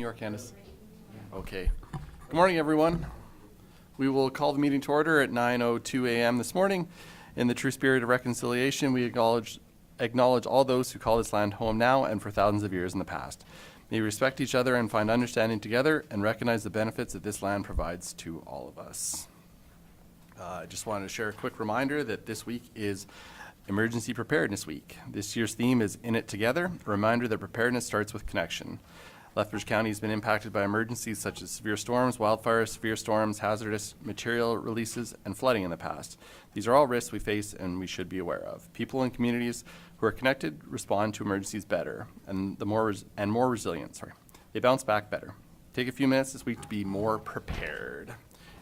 New York, Candace. Okay. Good morning, everyone. We will call the meeting to order at 9:02 a.m. this morning. In the true spirit of reconciliation, we acknowledge all those who call this land home now and for thousands of years in the past. May we respect each other and find understanding together and recognize the benefits that this land provides to all of us. I just wanted to share a quick reminder that this week is Emergency Preparedness Week. This year's theme is In It Together, a reminder that preparedness starts with connection. Lethbridge County has been impacted by emergencies such as severe storms, wildfires, severe storms, hazardous material releases, and flooding in the past. These are all risks we face and we should be aware of. People and communities who are connected respond to emergencies better and more resilient. They bounce back better. Take a few minutes this week to be more prepared.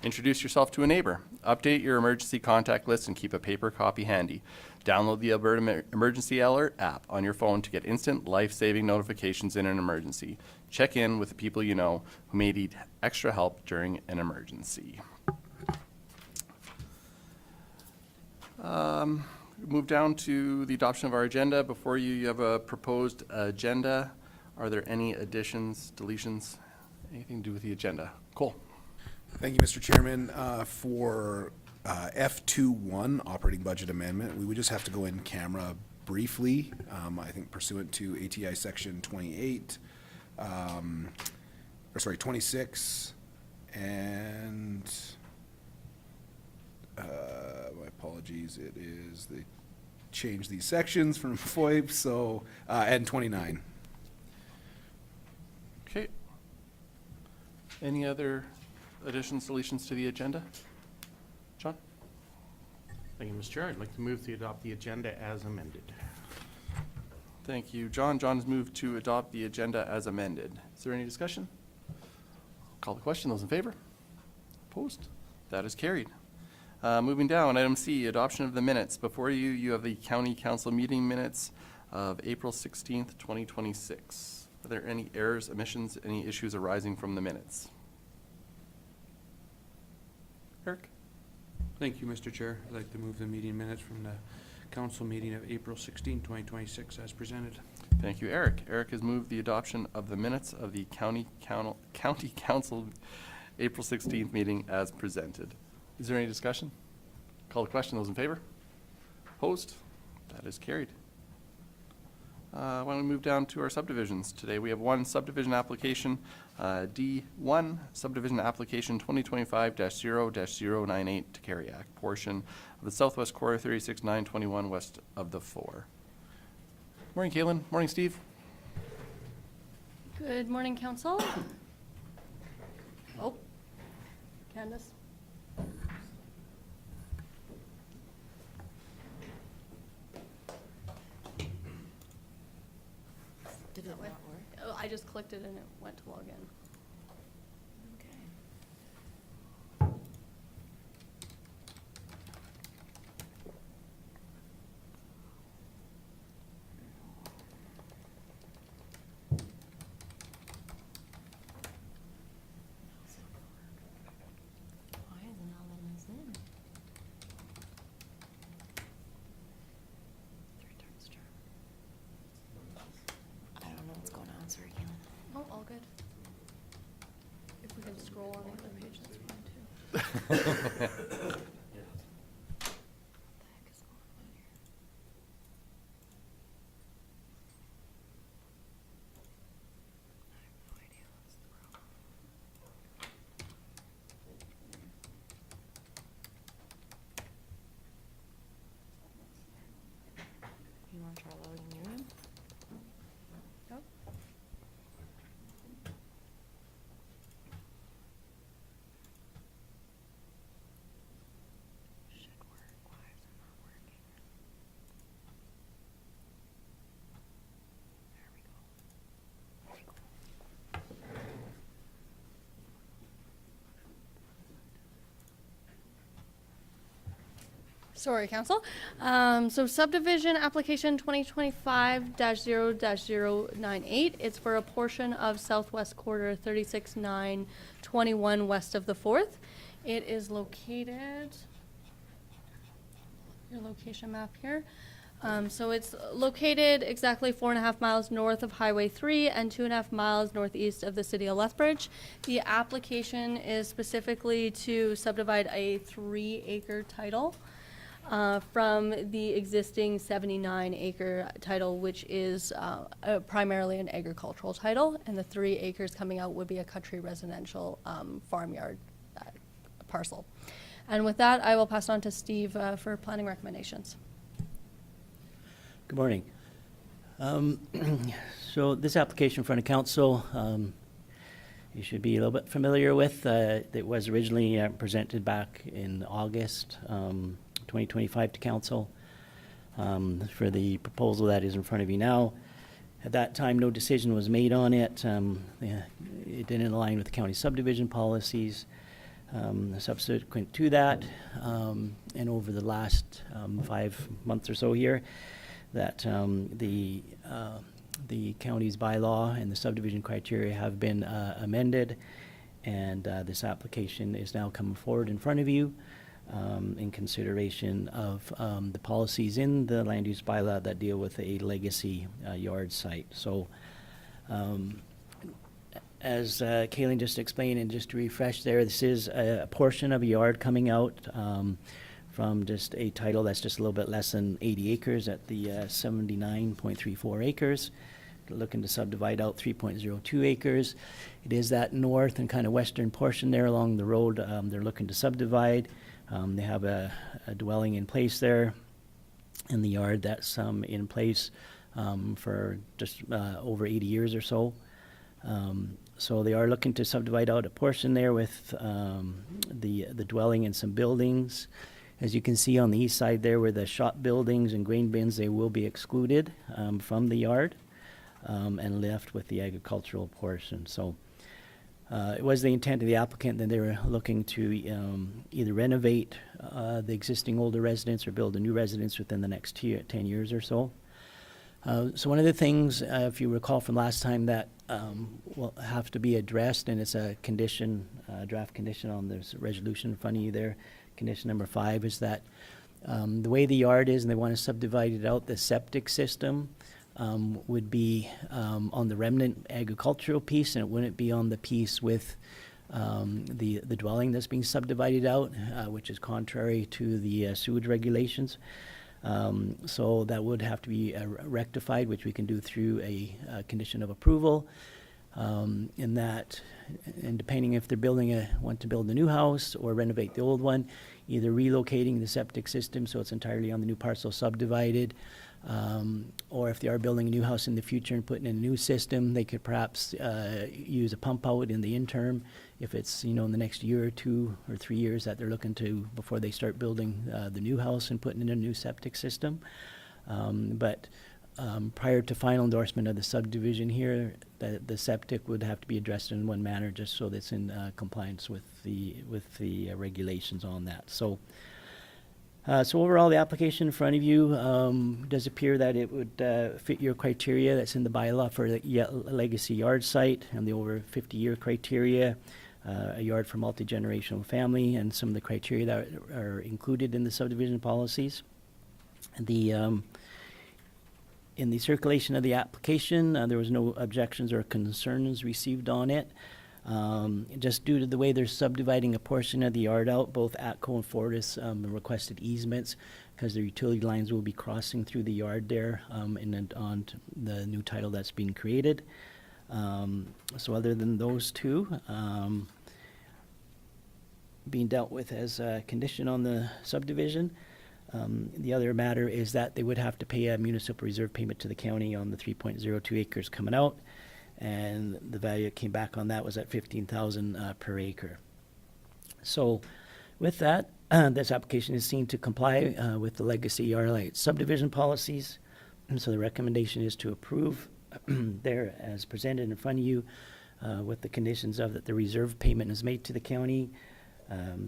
Introduce yourself to a neighbor. Update your emergency contact list and keep a paper copy handy. Download the Alberta Emergency Alert app on your phone to get instant life-saving notifications in an emergency. Check in with the people you know who may need extra help during an emergency. Move down to the adoption of our agenda. Before you have a proposed agenda. Are there any additions, deletions, anything to do with the agenda? Cole. Thank you, Mr. Chairman. For F21 operating budget amendment, we would just have to go in camera briefly. I think pursuant to ATI section 26, and my apologies, it is they changed these sections from FOIP, so and 29. Okay. Any other additions, deletions to the agenda? John? Thank you, Mr. Chair. I'd like to move to adopt the agenda as amended. Thank you, John. John has moved to adopt the agenda as amended. Is there any discussion? Call the question. Those in favor? Opposed? That is carried. Moving down, item C, adoption of the minutes. Before you, you have the County Council meeting minutes of April 16th, 2026. Are there any errors, omissions, any issues arising from the minutes? Eric? Thank you, Mr. Chair. I'd like to move the meeting minutes from the council meeting of April 16, 2026 as presented. Thank you, Eric. Eric has moved the adoption of the minutes of the County Council April 16th meeting as presented. Is there any discussion? Call the question. Those in favor? Opposed? That is carried. Why don't we move down to our subdivisions? Today we have one subdivision application, D1, subdivision application 2025-0-098 Tokariuk, portion of the Southwest Quarter 36-921 west of the 4. Morning, Caitlin. Morning, Steve. Good morning, Council. Oh, Candace. Did it not work? Oh, I just clicked it and it went to log in. Okay. Why is it not letting us in? I don't know what's going on. Sorry, Caitlin. Oh, all good. If we can scroll on the other page, that's fine too. What the heck is going on here? I have no idea what's the problem. You want to try logging you in? Yep. Should work. Why is it not working? There we go. Very cool. Sorry, Council. So subdivision application 2025-0-098. It's for a portion of Southwest Quarter 36-921 west of the 4th. It is located, your location map here, So it's located exactly 4.5 miles north of Highway 3 and 2.5 miles northeast of the city of Lethbridge. The application is specifically to subdivide a 3-acre title from the existing 79-acre title, which is primarily an agricultural title, and the 3 acres coming out would be a country residential farmyard parcel. And with that, I will pass on to Steve for planning recommendations. Good morning. So this application in front of council, you should be a little bit familiar with. It was originally presented back in August 2025 to council for the proposal that is in front of you now. At that time, no decision was made on it. It didn't align with the county subdivision policies. Subsequent to that, and over the last 5 months or so here, that the county's bylaw and the subdivision criteria have been amended, and this application is now coming forward in front of you in consideration of the policies in the land use bylaw that deal with a legacy yard site. So as Kaylin just explained, and just to refresh there, this is a portion of a yard coming out from just a title that's just a little bit less than 80 acres at the 79.34 acres. Looking to subdivide out 3.02 acres. It is that north and kind of western portion there along the road they're looking to subdivide. They have a dwelling in place there in the yard that's in place for just over 80 years or so. So they are looking to subdivide out a portion there with the dwelling and some buildings. As you can see on the east side there where the shop buildings and grain bins, they will be excluded from the yard and left with the agricultural portion. So it was the intent of the applicant that they were looking to either renovate the existing older residence or build a new residence within the next 10 years or so. So one of the things, if you recall from last time, that will have to be addressed, and it's a condition, draft condition on this resolution in front of you there, condition number 5, is that the way the yard is and they want to subdivide it out, the septic system would be on the remnant agricultural piece, and it wouldn't be on the piece with the dwelling that's being subdivided out, which is contrary to the sewage regulations. So that would have to be rectified, which we can do through a condition of approval. In that, and depending if they're want to build a new house or renovate the old one, either relocating the septic system so it's entirely on the new parcel subdivided, or if they are building a new house in the future and putting in a new system, they could perhaps use a pump out in the interim if it's, in the next year or 2 or 3 years that they're looking to before they start building the new house and putting in a new septic system. But prior to final endorsement of the subdivision here, the septic would have to be addressed in one manner just so that it's in compliance with the regulations on that. So overall, the application in front of you does appear that it would fit your criteria that's in the bylaw for the legacy yard site and the over 50-year criteria, a yard for multi-generational family, and some of the criteria that are included in the subdivision policies. In the circulation of the application, there was no objections or concerns received on it. Just due to the way they're subdividing a portion of the yard out, both ATCO and Fortis requested easements because their utility lines will be crossing through the yard there and on the new title that's being created. So other than those two being dealt with as a condition on the subdivision, the other matter is that they would have to pay a municipal reserve payment to the county on the 3.02 acres coming out. And the value that came back on that was at $15,000 per acre. So with that, this application is seen to comply with the legacy yard subdivision policies. And so the recommendation is to approve there as presented in front of you with the conditions of that the reserve payment is made to the county,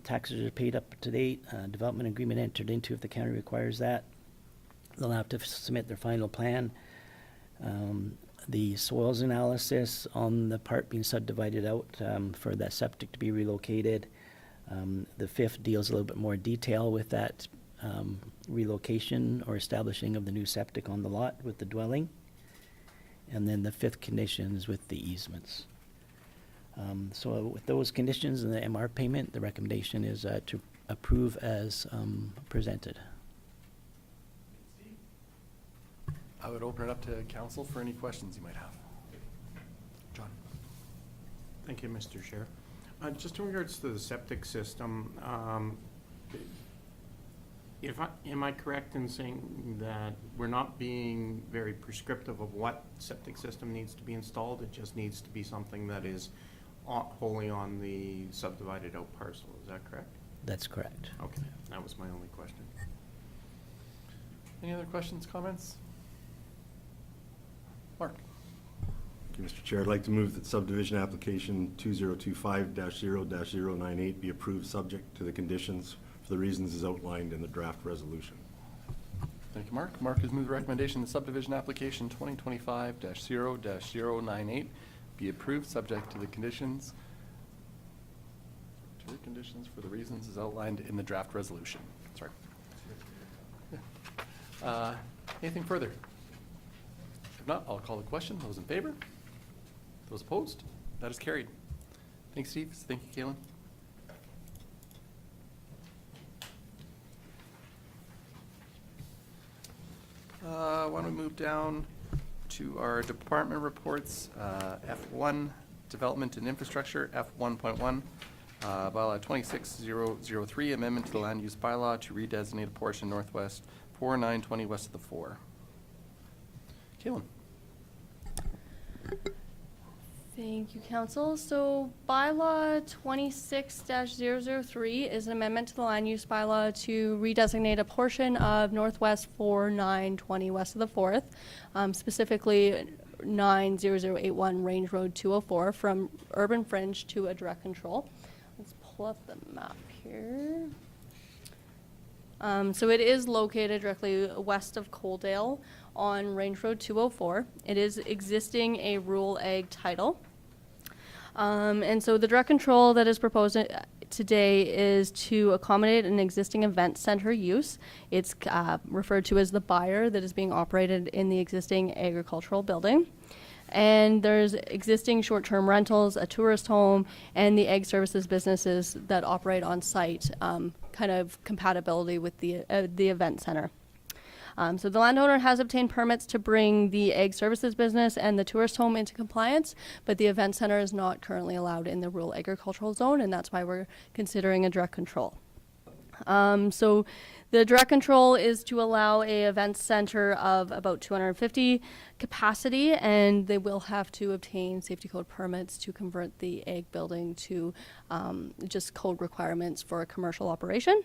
taxes are paid up to date, development agreement entered into if the county requires that. They'll have to submit their final plan. The soils analysis on the part being subdivided out for that septic to be relocated. The fifth deals a little bit more detail with that relocation or establishing of the new septic on the lot with the dwelling. And then the fifth condition is with the easements. So with those conditions and the MR payment, the recommendation is to approve as presented. I would open it up to council for any questions you might have. John? Thank you, Mr. Chair. Just in regards to the septic system, am I correct in saying that we're not being very prescriptive of what septic system needs to be installed? It just needs to be something that is wholly on the subdivided out parcel, is that correct? That's correct. Okay, that was my only question. Any other questions, comments? Mark? Thank you, Mr. Chair. I'd like to move that subdivision application 2025-0-098 be approved subject to the conditions for the reasons as outlined in the draft resolution. Thank you, Mark. Mark has moved the recommendation that subdivision application 2025-0-098 be approved, subject to the conditions. To the conditions for the reasons as outlined in the draft resolution. Sorry. Anything further? If not, I'll call the question. Those in favor? Those opposed? That is carried. Thanks, Steve. Thank you, Kalen. Why don't we move down to our department reports, F1, Development and Infrastructure, F1.1, Bylaw 26003, Amendment to the Land Use Bylaw to redesignate a portion northwest 4920 west of the 4. Kalen. Thank you, Council. So Bylaw 26-003 is an amendment to the land use bylaw to redesignate a portion of Northwest 4920 west of the 4th, specifically 90081 Range Road 204 from urban fringe to a direct control. Let's pull up the map here. So it is located directly west of Coaldale on Range Road 204. It is existing a rural ag title. And so the direct control that is proposed today is to accommodate an existing event center use. It's referred to as the buyer that is being operated in the existing agricultural building. And there's existing short-term rentals, a tourist home, and the ag services businesses that operate on site, kind of compatibility with the event center. So the landowner has obtained permits to bring the ag services business and the tourist home into compliance, but the event center is not currently allowed in the rural agricultural zone, and that's why we're considering a direct control. So the direct control is to allow a event center of about 250 capacity, and they will have to obtain safety code permits to convert the ag building to just code requirements for a commercial operation.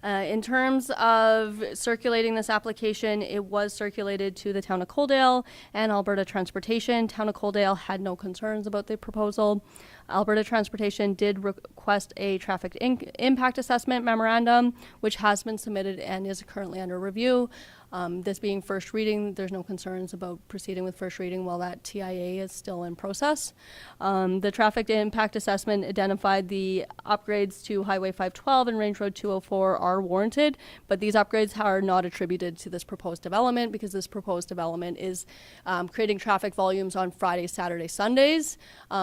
In terms of circulating this application, it was circulated to the Town of Coaldale and Alberta Transportation. Town of Coaldale had no concerns about the proposal. Alberta Transportation did request a traffic impact assessment memorandum, which has been submitted and is currently under review. This being first reading, there's no concerns about proceeding with first reading while that TIA is still in process. The traffic impact assessment identified the upgrades to Highway 512 and Range Road 204 are warranted, but these upgrades are not attributed to this proposed development because this proposed development is creating traffic volumes on Fridays, Saturdays, Sundays,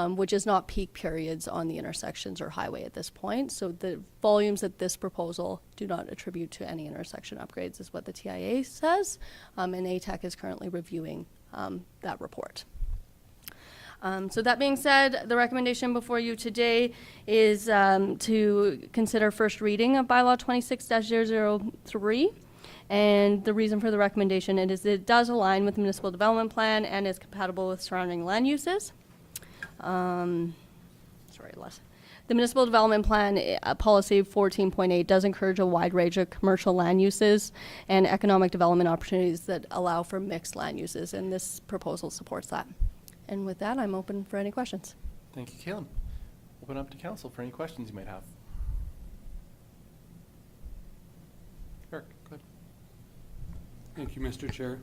which is not peak periods on the intersections or highway at this point. So the volumes that this proposal do not attribute to any intersection upgrades is what the TIA says, and ATEC is currently reviewing that report. So that being said, the recommendation before you today is to consider first reading of Bylaw 26-003. And the reason for the recommendation is it does align with the municipal development plan and is compatible with surrounding land uses. The municipal development plan policy 14.8 does encourage a wide range of commercial land uses and economic development opportunities that allow for mixed land uses, and this proposal supports that. And with that, I'm open for any questions. Thank you, Kalen. Open up to council for any questions you might have. Eric, go ahead. Thank you, Mr. Chair.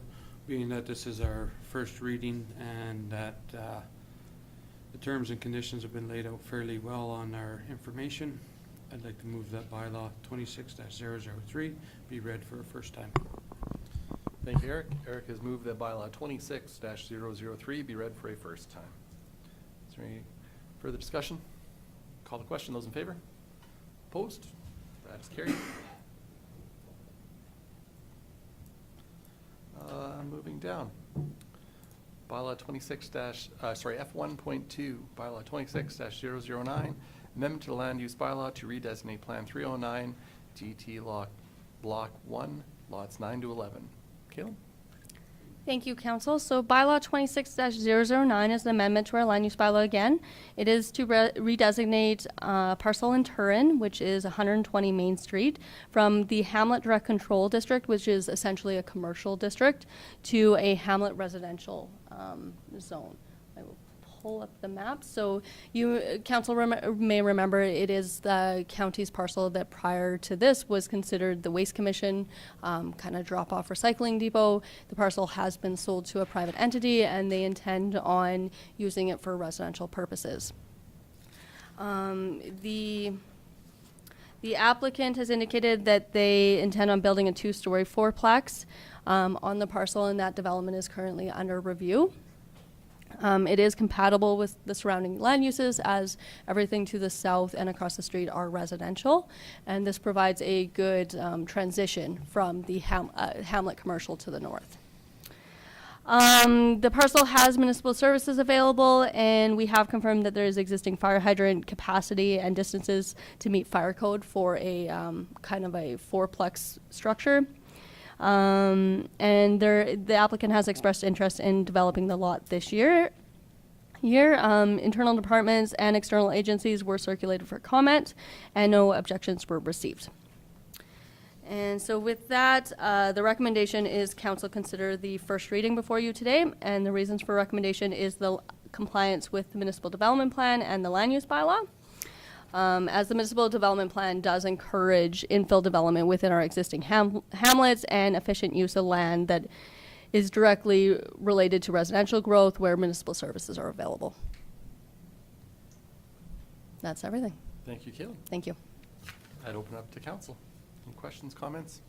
Being that this is our first reading and that the terms and conditions have been laid out fairly well on our information, I'd like to move that bylaw 26-003 be read for a first time. Thank you, Eric. Eric has moved that bylaw 26-003 be read for a first time. Is there any further discussion? Call the question. Those in favor? Opposed? That is carried. Moving down. Bylaw 26 F1.2, bylaw 26-009, amendment to the land use bylaw to redesignate Plan 309, GT Block 1, lots 9 to 11. Caleb? Thank you, Council. So bylaw 26-009 is an amendment to our land use bylaw again. It is to redesignate parcel in Turin, which is 120 Main Street, from the Hamlet Direct Control District, which is essentially a commercial district, to a Hamlet residential zone. I will pull up the map. So you, Council may remember, it is the county's parcel that prior to this was considered the Waste Commission kind of drop-off recycling depot. The parcel has been sold to a private entity, and they intend on using it for residential purposes. The applicant has indicated that they intend on building a 2-story fourplex on the parcel, and that development is currently under review. It is compatible with the surrounding land uses, as everything to the south and across the street are residential, and this provides a good transition from the Hamlet commercial to the north. The parcel has municipal services available, and we have confirmed that there is existing fire hydrant capacity and distances to meet fire code for a kind of a fourplex structure. And the applicant has expressed interest in developing the lot this year. Internal departments and external agencies were circulated for comment, and no objections were received. And so with that, the recommendation is council consider the first reading before you today, and the reasons for recommendation is the compliance with the municipal development plan and the land use bylaw. As the municipal development plan does encourage infill development within our existing hamlets and efficient use of land that is directly related to residential growth where municipal services are available. That's everything. Thank you, Caleb. Thank you. I'd open up to council. Any questions, comments?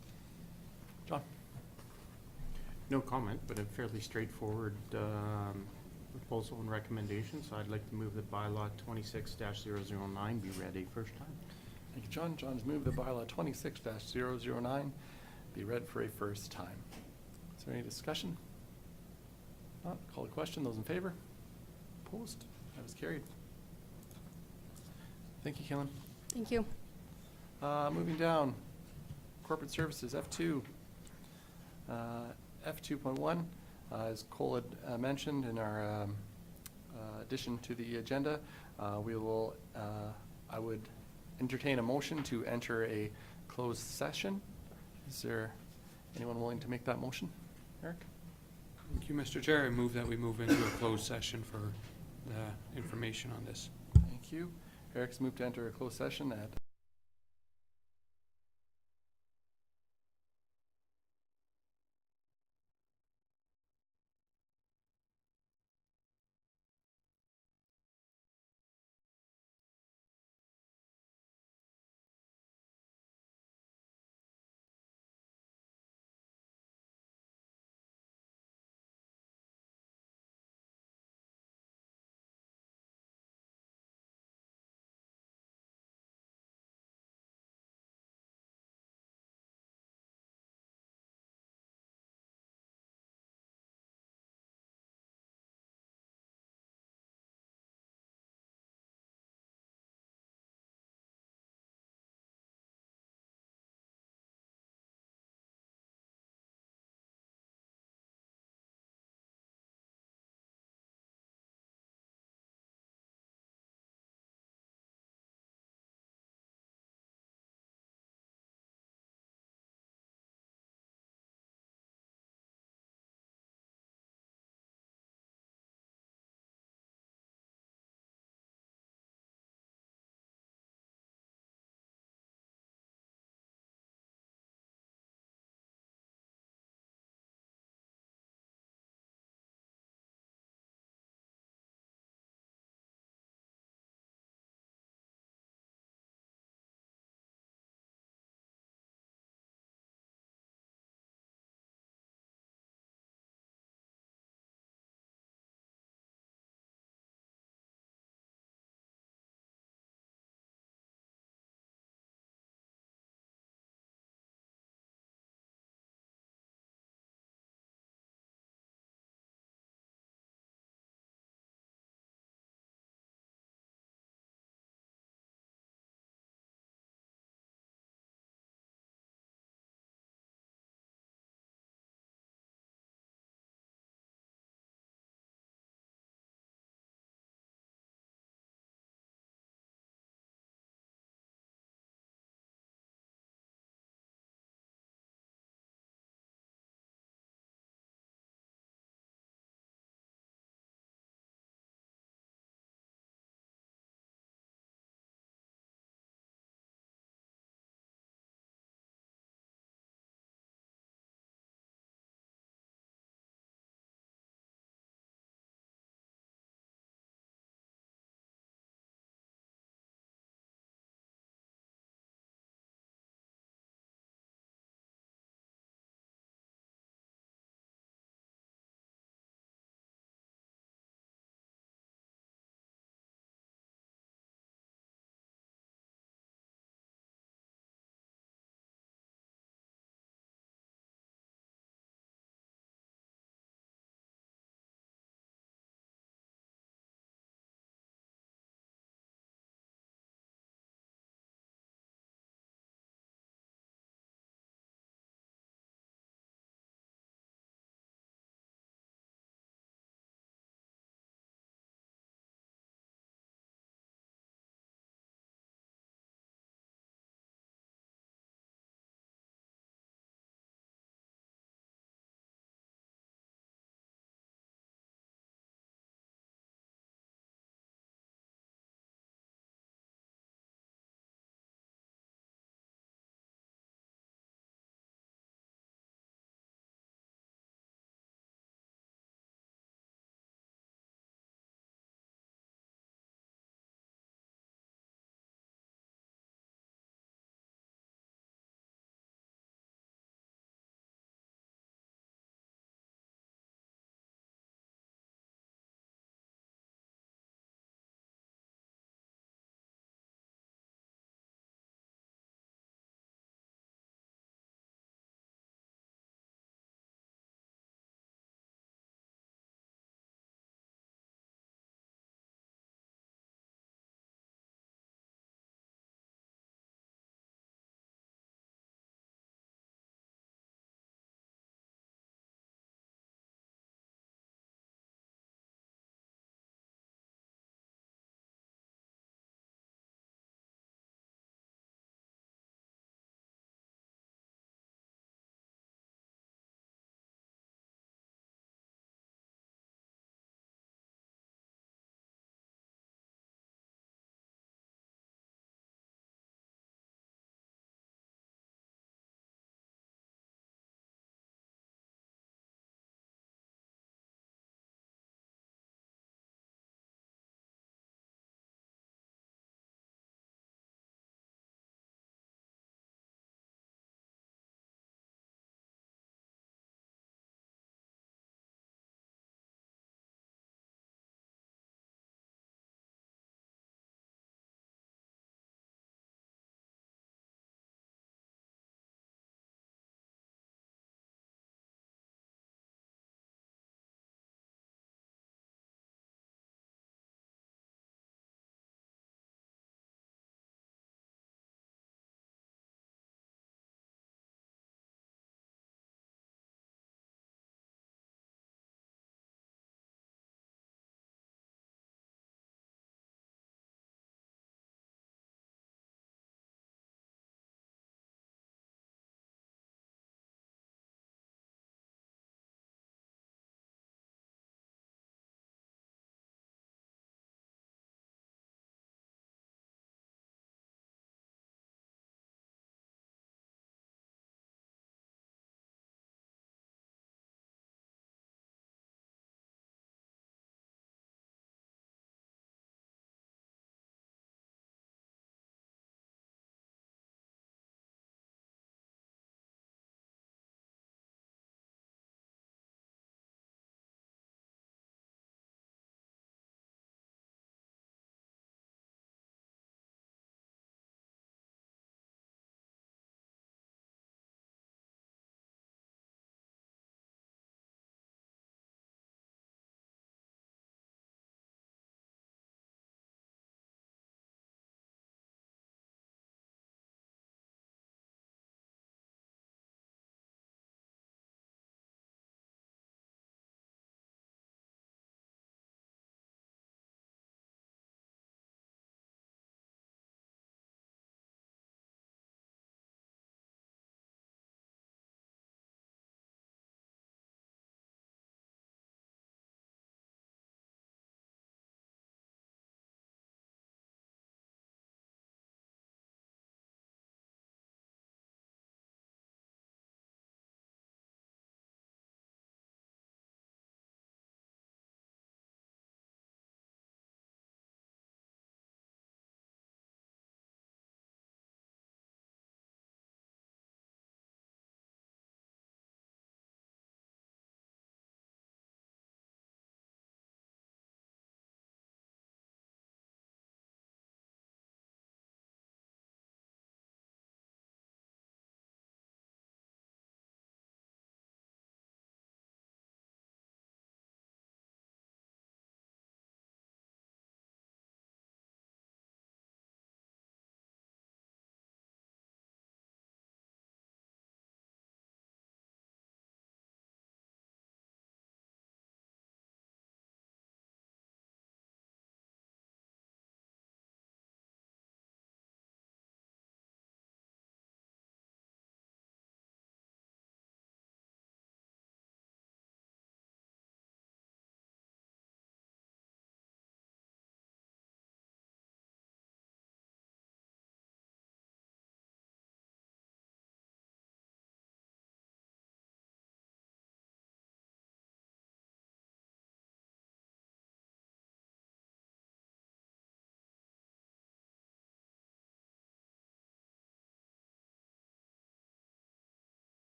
John? No comment, but a fairly straightforward proposal and recommendation, so I'd like to move that bylaw 26-009 be read a first time. Thank you, John. John's moved the bylaw 26-009 be read for a first time. Is there any discussion? Not. Call the question. Those in favor? Opposed? That is carried. Thank you, Kaylin. Thank you. Moving down, corporate services, F2. F2.1, as Cole had mentioned in our addition to the agenda, I would entertain a motion to enter a closed session. Is there anyone willing to make that motion? Eric? Thank you, Mr. Chair. I move that we move into a closed session for the information on this. Thank you. Eric's moved to enter a closed session at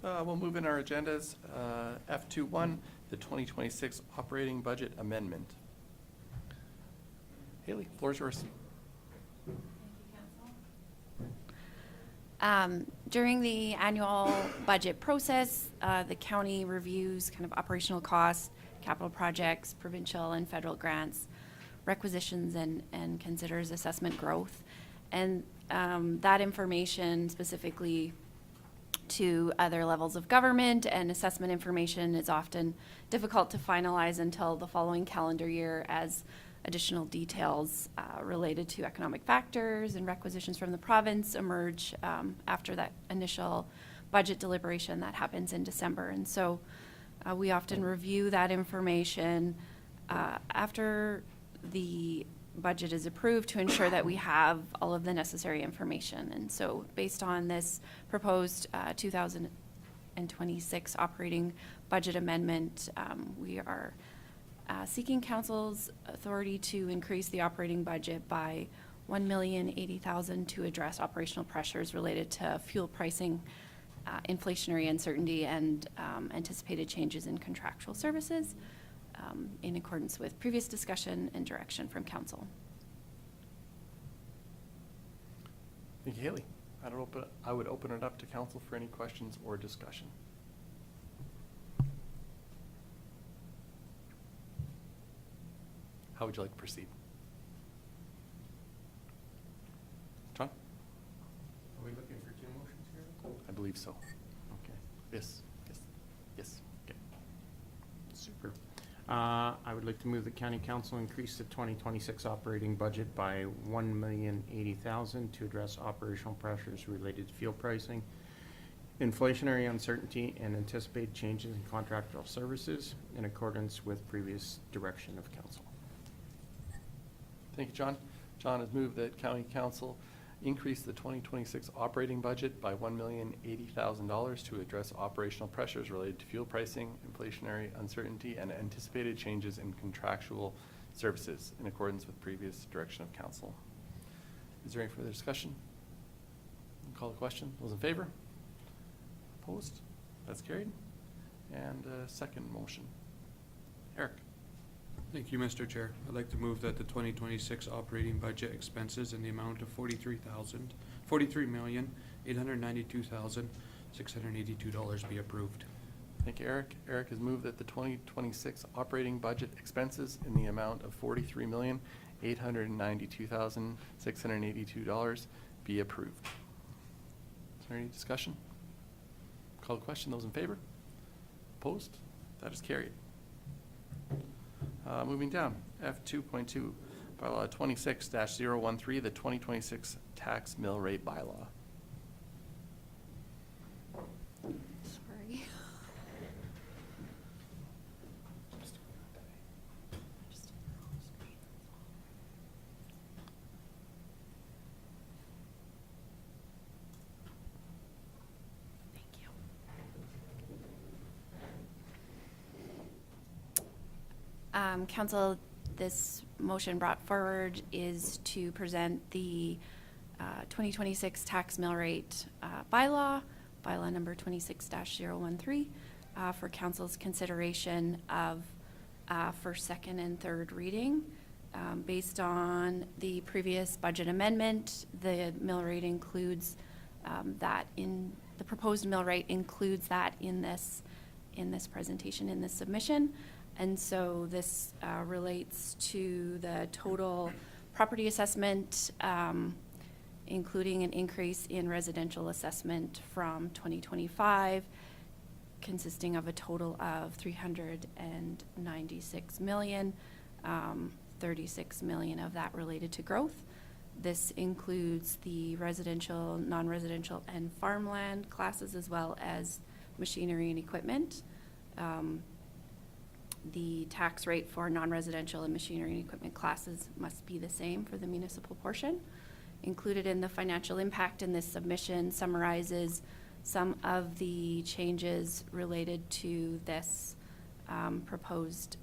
We'll move in our agendas. F21, the 2026 operating budget amendment. Haley, floor is yours. During the annual budget process, the county reviews kind of operational costs, capital projects, provincial and federal grants, requisitions, and considers assessment growth. And that information specifically to other levels of government and assessment information is often difficult to finalize until the following calendar year, as additional details related to economic factors and requisitions from the province emerge after that initial budget deliberation that happens in December. And so we often review that information after the budget is approved to ensure that we have all of the necessary information. And so based on this proposed 2026 operating budget amendment, we are seeking council's authority to increase the operating budget by $1,080,000 to address operational pressures related to fuel pricing, inflationary uncertainty, and anticipated changes in contractual services in accordance with previous discussion and direction from council. Thank you, Haley. I would open it up to council for any questions or discussion. How would you like to proceed? John? Are we looking for two motions here? I believe so. Okay. Yes. Okay. Super. I would like to move the county council increase the 2026 operating budget by $1,080,000 to address operational pressures related to fuel pricing, inflationary uncertainty, and anticipated changes in contractual services in accordance with previous direction of council. Thank you, John. John has moved that county council increase the 2026 operating budget by $1,080,000 to address operational pressures related to fuel pricing, inflationary uncertainty, and anticipated changes in contractual services in accordance with previous direction of council. Is there any further discussion? Call the question. Those in favor? Opposed? That's carried. And second motion. Eric. Thank you, Mr. Chair. I'd like to move that the 2026 operating budget expenses in the amount of $43,892,682 be approved. Thank you, Eric. Eric has moved that the 2026 operating budget expenses in the amount of $43,892,682 be approved. Is there any discussion? Call the question. Those in favor? Opposed? That is carried. Moving down, F2.2, Bylaw 26-013, the 2026 tax mill rate bylaw. Sorry. Thank you. Council, this motion brought forward is to present the 2026 tax mill rate bylaw number 26-013, for council's consideration of first, second, and third reading. Based on the previous budget amendment, the mill rate includes the proposed mill rate includes that in this presentation, in this submission. And so this relates to the total property assessment, including an increase in residential assessment from 2025, consisting of a total of $396 million, 36 million of that related to growth. This includes the residential, non-residential, and farmland classes, as well as machinery and equipment. The tax rate for non-residential and machinery and equipment classes must be the same for the municipal portion. Included in the financial impact in this submission summarizes some of the changes related to this proposed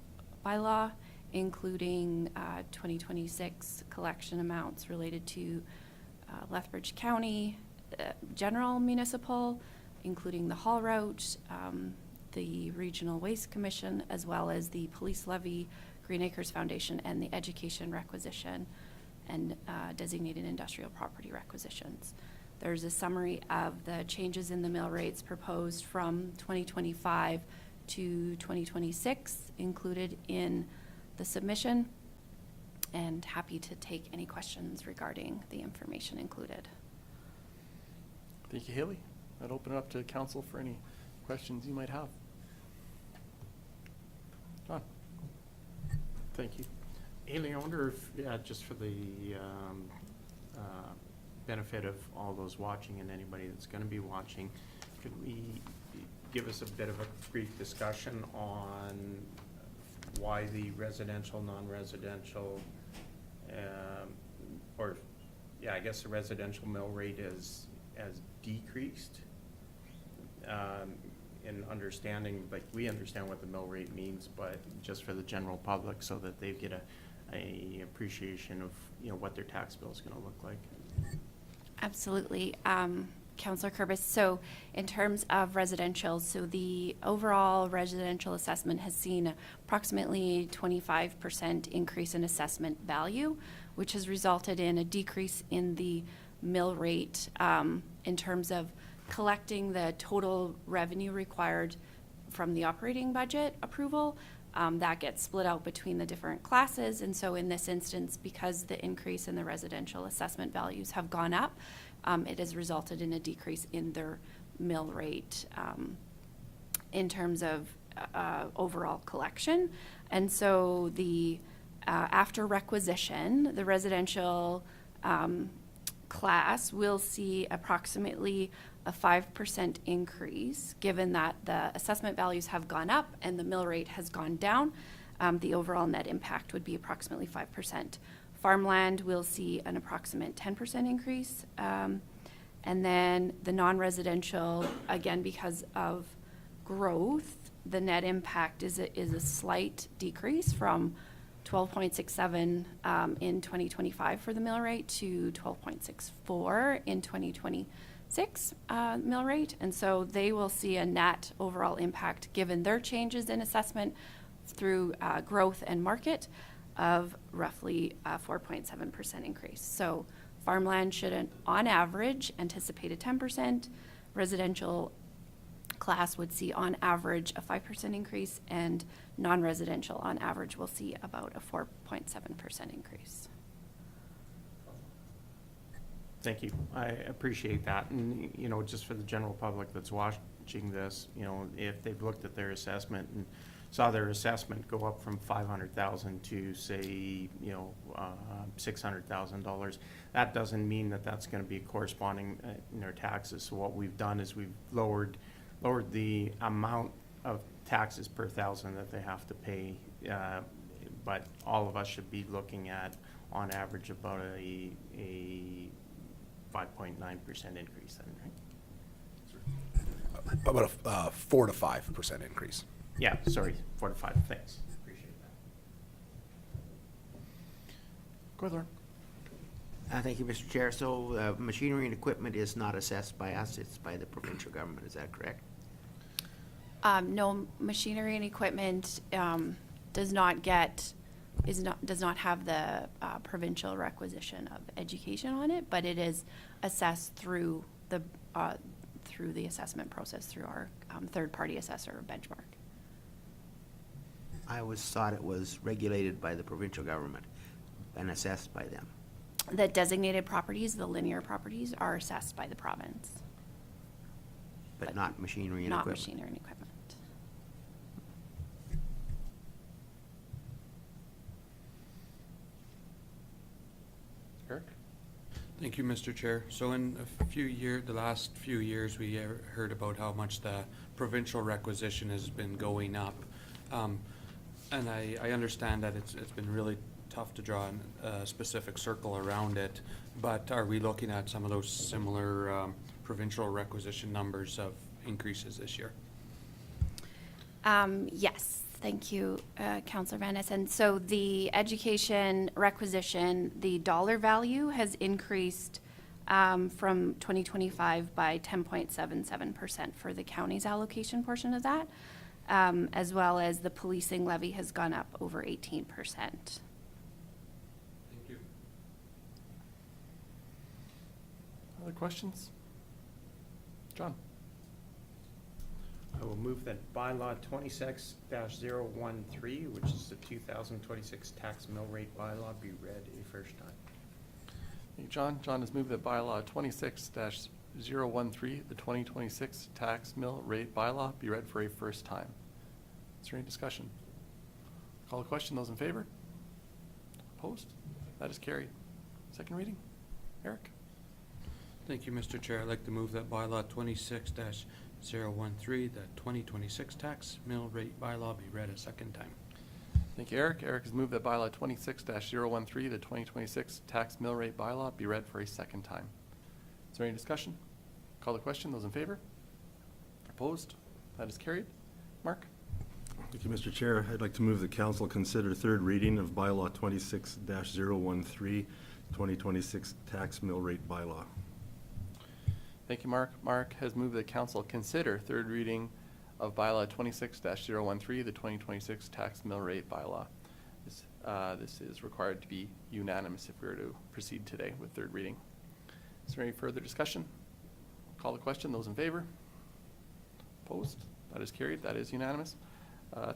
bylaw, including 2026 collection amounts related to Lethbridge County, general municipal, including the haul route, the Regional Waste Commission, as well as the Police Levy, Green Acres Foundation, and the Education Requisition and designated industrial property requisitions. There's a summary of the changes in the mill rates proposed from 2025 to 2026 included in the submission, and happy to take any questions regarding the information included. Thank you, Haley. I'd open it up to council for any questions you might have. John? Thank you. Haley, I wonder if, just for the benefit of all those watching and anybody that's going to be watching, could we give us a bit of a brief discussion on why the residential, non-residential, I guess the residential mill rate has decreased? In understanding, like, we understand what the mill rate means, but just for the general public, so that they get a appreciation of, what their tax bill is going to look like. Absolutely. Councillor Kurbis, so in terms of residential, so the overall residential assessment has seen approximately 25% increase in assessment value, which has resulted in a decrease in the mill rate in terms of collecting the total revenue required from the operating budget approval. That gets split out between the different classes, and so in this instance, because the increase in the residential assessment values have gone up, it has resulted in a decrease in their mill rate in terms of overall collection. And so the after requisition, the residential class will see approximately a 5% increase, given that the assessment values have gone up and the mill rate has gone down. The overall net impact would be approximately 5%. Farmland will see an approximate 10% increase. And then the non-residential, again, because of growth, the net impact is a slight decrease from 12.67 in 2025 for the mill rate to 12.64 in 2026 mill rate. And so they will see a net overall impact, given their changes in assessment through growth and market, of roughly 4.7% increase. So farmland should, on average, anticipate a 10%. Residential class would see, on average, a 5% increase, and non-residential, on average, will see about a 4.7% increase. Thank you. I appreciate that. And, just for the general public that's watching this, if they've looked at their assessment and saw their assessment go up from $500,000 to, say, $600,000, that doesn't mean that that's going to be corresponding in their taxes. So what we've done is we've lowered the amount of taxes per thousand that they have to pay. But all of us should be looking at, on average, about a 5.9% increase then, right? About a 4 to 5% increase. Yeah, sorry, 4 to 5, thanks. Appreciate that. Go ahead, Lauren. Thank you, Mr. Chair. So machinery and equipment is not assessed by us, it's by the provincial government, is that correct? No, machinery and equipment does not have the provincial requisition of education on it, but it is assessed through the assessment process, through our third-party assessor Benchmark. I always thought it was regulated by the provincial government and assessed by them. The designated properties, the linear properties, are assessed by the province. But not machinery and Not equipment. machinery and equipment. Eric? Thank you, Mr. Chair. So in the last few years, we heard about how much the provincial requisition has been going up. And I understand that it's been really tough to draw a specific circle around it, but are we looking at some of those similar provincial requisition numbers of increases this year? Yes, thank you, Councillor Van Ness. And so the education requisition, the dollar value has increased from 2025 by 10.77% for the county's allocation portion of that, as well as the policing levy has gone up over 18%. Thank you. Other questions? John? I will move that bylaw 26-013, which is the 2026 tax mill rate bylaw, be read a first time. Thank you, John. John has moved that bylaw 26-013, the 2026 tax mill rate bylaw, be read for a first time. Is there any discussion? Call the question. Those in favor? Opposed? That is carried. Second reading. Eric? Thank you, Mr. Chair. I'd like to move that bylaw 26-013, the 2026 tax mill rate bylaw be read a second time. Thank you, Eric. Eric has moved that bylaw 26-013, the 2026 tax mill rate bylaw, be read for a second time. Is there any discussion? Call the question. Those in favor? Opposed? That is carried. Mark? Thank you, Mr. Chair. I'd like to move the council consider third reading of bylaw 26-013, 2026 tax mill rate bylaw. Thank you, Mark. Mark has moved that council consider third reading of bylaw 26-013, the 2026 tax mill rate bylaw. This is required to be unanimous if we were to proceed today with third reading. Is there any further discussion? Call the question. Those in favor? Opposed? That is carried. That is unanimous.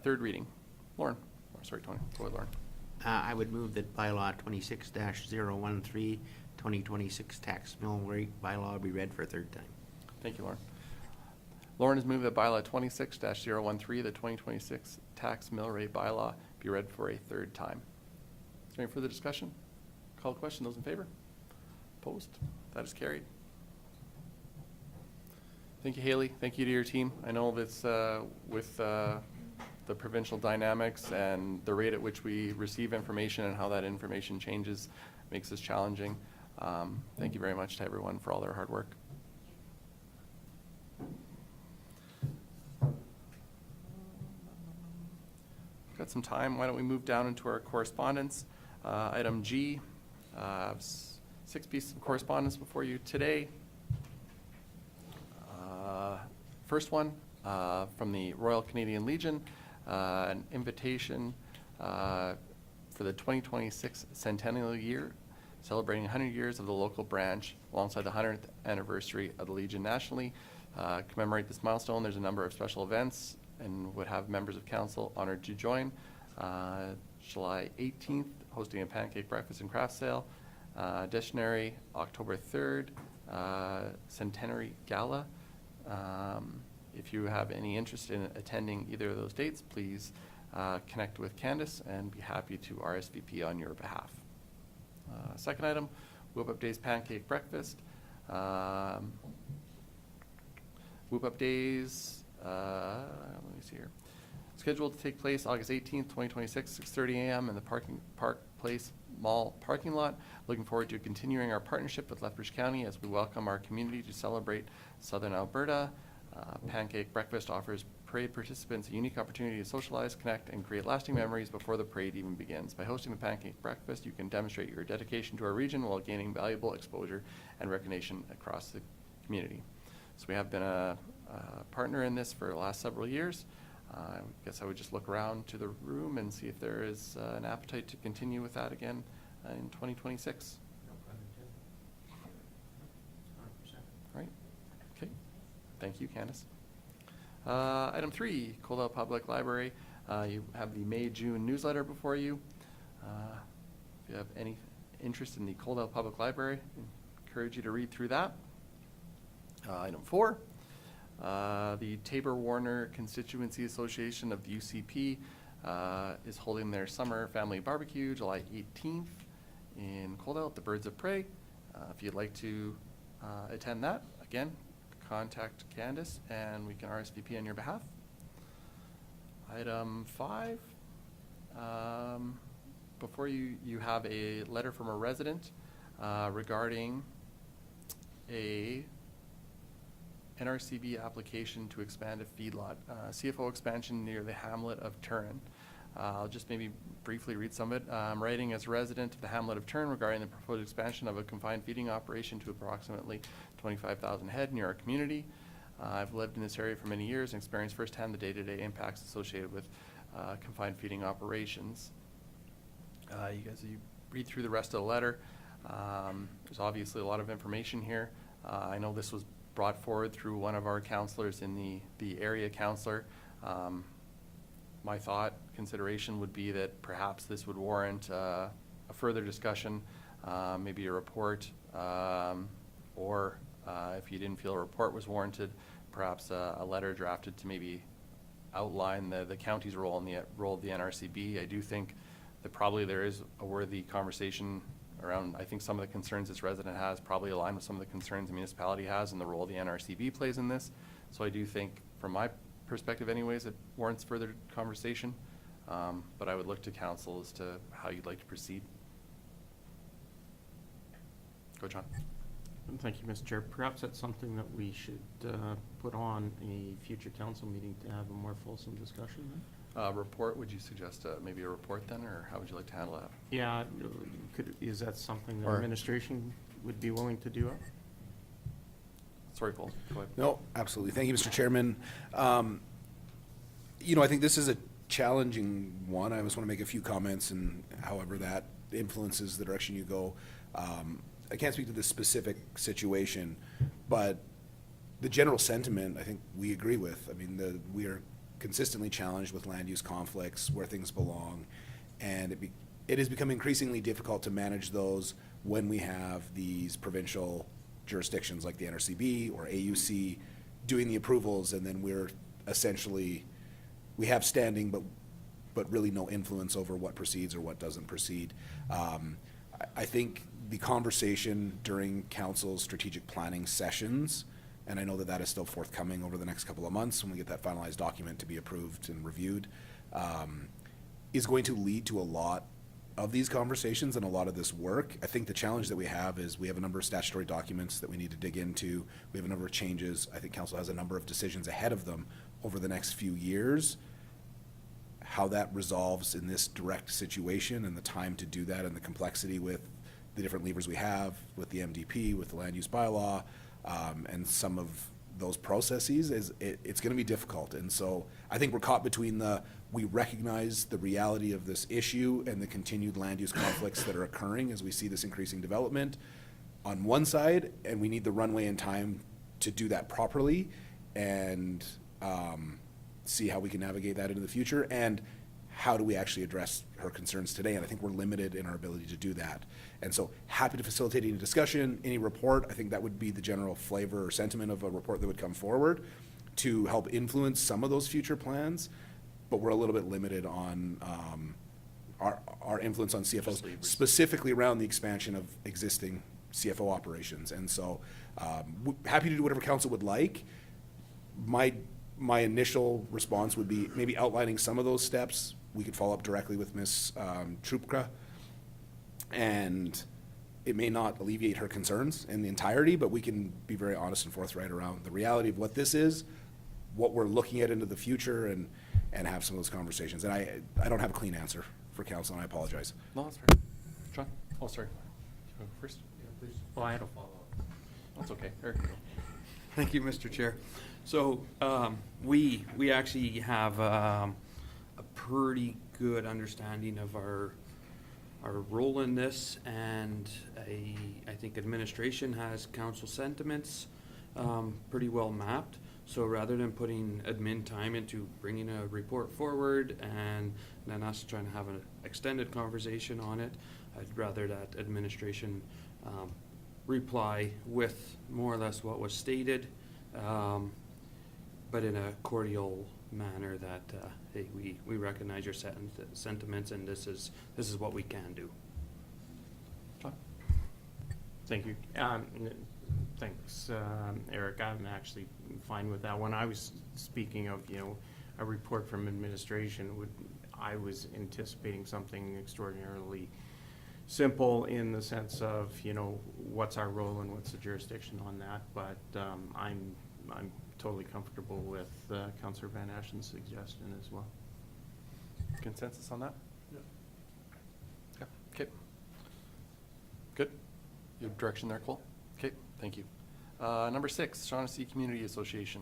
Third reading. Lauren. Sorry, Tony. Go ahead, Lauren. I would move that bylaw 26-013, 2026 tax mill rate bylaw be read for a third time. Thank you, Lauren. Lauren has moved that bylaw 26-013, the 2026 tax mill rate bylaw, be read for a third time. Is there any further discussion? Call the question. Those in favor? Opposed? That is carried. Thank you, Haley. Thank you to your team. I know that's with the provincial dynamics and the rate at which we receive information and how that information changes makes this challenging. Thank you very much to everyone for all their hard work. Got some time. Why don't we move down into our correspondence? Item G, 6 pieces of correspondence before you today. First one from the Royal Canadian Legion, an invitation for the 2026 centennial year, celebrating 100 years of the local branch alongside the 100th anniversary of the Legion nationally. Commemorate this milestone, there's a number of special events and would have members of council honored to join. July 18th, hosting a pancake breakfast and craft sale. Dictionary, October 3rd, centenary gala. If you have any interest in attending either of those dates, please connect with Candace and be happy to RSVP on your behalf. Second item, Whoop Up Days Pancake Breakfast. Whoop Up Days, let me see here. Scheduled to take place August 18th, 2026, 6:30 a.m. in the Park Place Mall parking lot. Looking forward to continuing our partnership with Lethbridge County as we welcome our community to celebrate Southern Alberta. Pancake Breakfast offers parade participants a unique opportunity to socialize, connect, and create lasting memories before the parade even begins. By hosting the Pancake Breakfast, you can demonstrate your dedication to our region while gaining valuable exposure and recognition across the community. So we have been a partner in this for the last several years. I guess I would just look around to the room and see if there is an appetite to continue with that again in 2026. Right. Okay. Thank you, Candace. Item 3, Coldell Public Library. You have the May-June newsletter before you. If you have any interest in the Coldell Public Library, I encourage you to read through that. Item 4, the Tabor-Warner Constituency Association of the UCP is holding their summer family barbecue July 18th in Coldell at the Birds of Prey. If you'd like to attend that, again, contact Candace and we can RSVP on your behalf. Item 5, before you have a letter from a resident regarding a NRCB application to expand a feedlot, CFO expansion near the hamlet of Turin. I'll just maybe briefly read some of it. I'm writing as a resident of the Hamlet of Turin regarding the proposed expansion of a confined feeding operation to approximately 25,000 head near our community. I've lived in this area for many years and experienced firsthand the day-to-day impacts associated with confined feeding operations. You read through the rest of the letter. There's obviously a lot of information here. I know this was brought forward through one of our counselors in the area counselor. My thought, consideration would be that perhaps this would warrant a further discussion, maybe a report, or if you didn't feel a report was warranted, perhaps a letter drafted to maybe outline the county's role and the role of the NRCB. I do think that probably there is a worthy conversation around, I think some of the concerns this resident has probably align with some of the concerns the municipality has and the role the NRCB plays in this. So I do think, from my perspective anyways, it warrants further conversation. But I would look to council as to how you'd like to proceed. Go, John. Thank you, Mr. Chair. Perhaps that's something that we should put on a future council meeting to have a more fulsome discussion then? Report, would you suggest maybe a report then, or how would you like to handle that? Yeah, is that something that Or- administration would be willing to do? Sorry, Paul, go ahead. No, absolutely. Thank you, Mr. Chairman. I think this is a challenging one. I just want to make a few comments, and however that influences the direction you go. I can't speak to this specific situation, but the general sentiment, I think we agree with. I mean, we are consistently challenged with land use conflicts, where things belong, and it has become increasingly difficult to manage those when we have these provincial jurisdictions like the NRCB or AUC doing the approvals, and then we're essentially, we have standing, but really no influence over what proceeds or what doesn't proceed. I think the conversation during council's strategic planning sessions, and I know that is still forthcoming over the next couple of months when we get that finalized document to be approved and reviewed, is going to lead to a lot of these conversations and a lot of this work. I think the challenge that we have is we have a number of statutory documents that we need to dig into. We have a number of changes. I think council has a number of decisions ahead of them over the next few years. How that resolves in this direct situation and the time to do that and the complexity with the different levers we have with the MDP, with the land use bylaw, and some of those processes, it's going to be difficult. And so I think we're caught between we recognize the reality of this issue and the continued land use conflicts that are occurring as we see this increasing development on one side, and we need the runway and time to do that properly and see how we can navigate that into the future, and how do we actually address her concerns today. And I think we're limited in our ability to do that. And so happy to facilitate any discussion, any report. I think that would be the general flavor or sentiment of a report that would come forward to help influence some of those future plans. But we're a little bit limited on our influence on CFOs, specifically around the expansion of existing CFO operations. And so happy to do whatever council would like. My initial response would be maybe outlining some of those steps. We could follow up directly with Ms. Trupka, and it may not alleviate her concerns in the entirety, but we can be very honest and forthright around the reality of what this is, what we're looking at into the future, and have some of those conversations. And I don't have a clean answer for council, and I apologize. No, that's fair. John? Oh, sorry. You wanna go first? Well, I had a follow-up. That's okay. Eric, go. Thank you, Mr. Chair. So, we actually have a pretty good understanding of our role in this, and I think administration has council sentiments pretty well mapped. So rather than putting admin time into bringing a report forward and then us trying to have an extended conversation on it, I'd rather that administration reply with more or less what was stated, but in a cordial manner that, hey, we recognize your sentiments, and this is what we can do. John? Thank you. Thanks, Eric. I'm actually fine with that. When I was speaking of, a report from administration, I was anticipating something extraordinarily simple in the sense of, what's our role and what's the jurisdiction on that. But I'm totally comfortable with Councillor Van Ashen's suggestion as well. consensus on that? Yeah. Okay. Good. You have direction there, Cole? Okay, thank you. Number 6, Shaughnessy Community Association.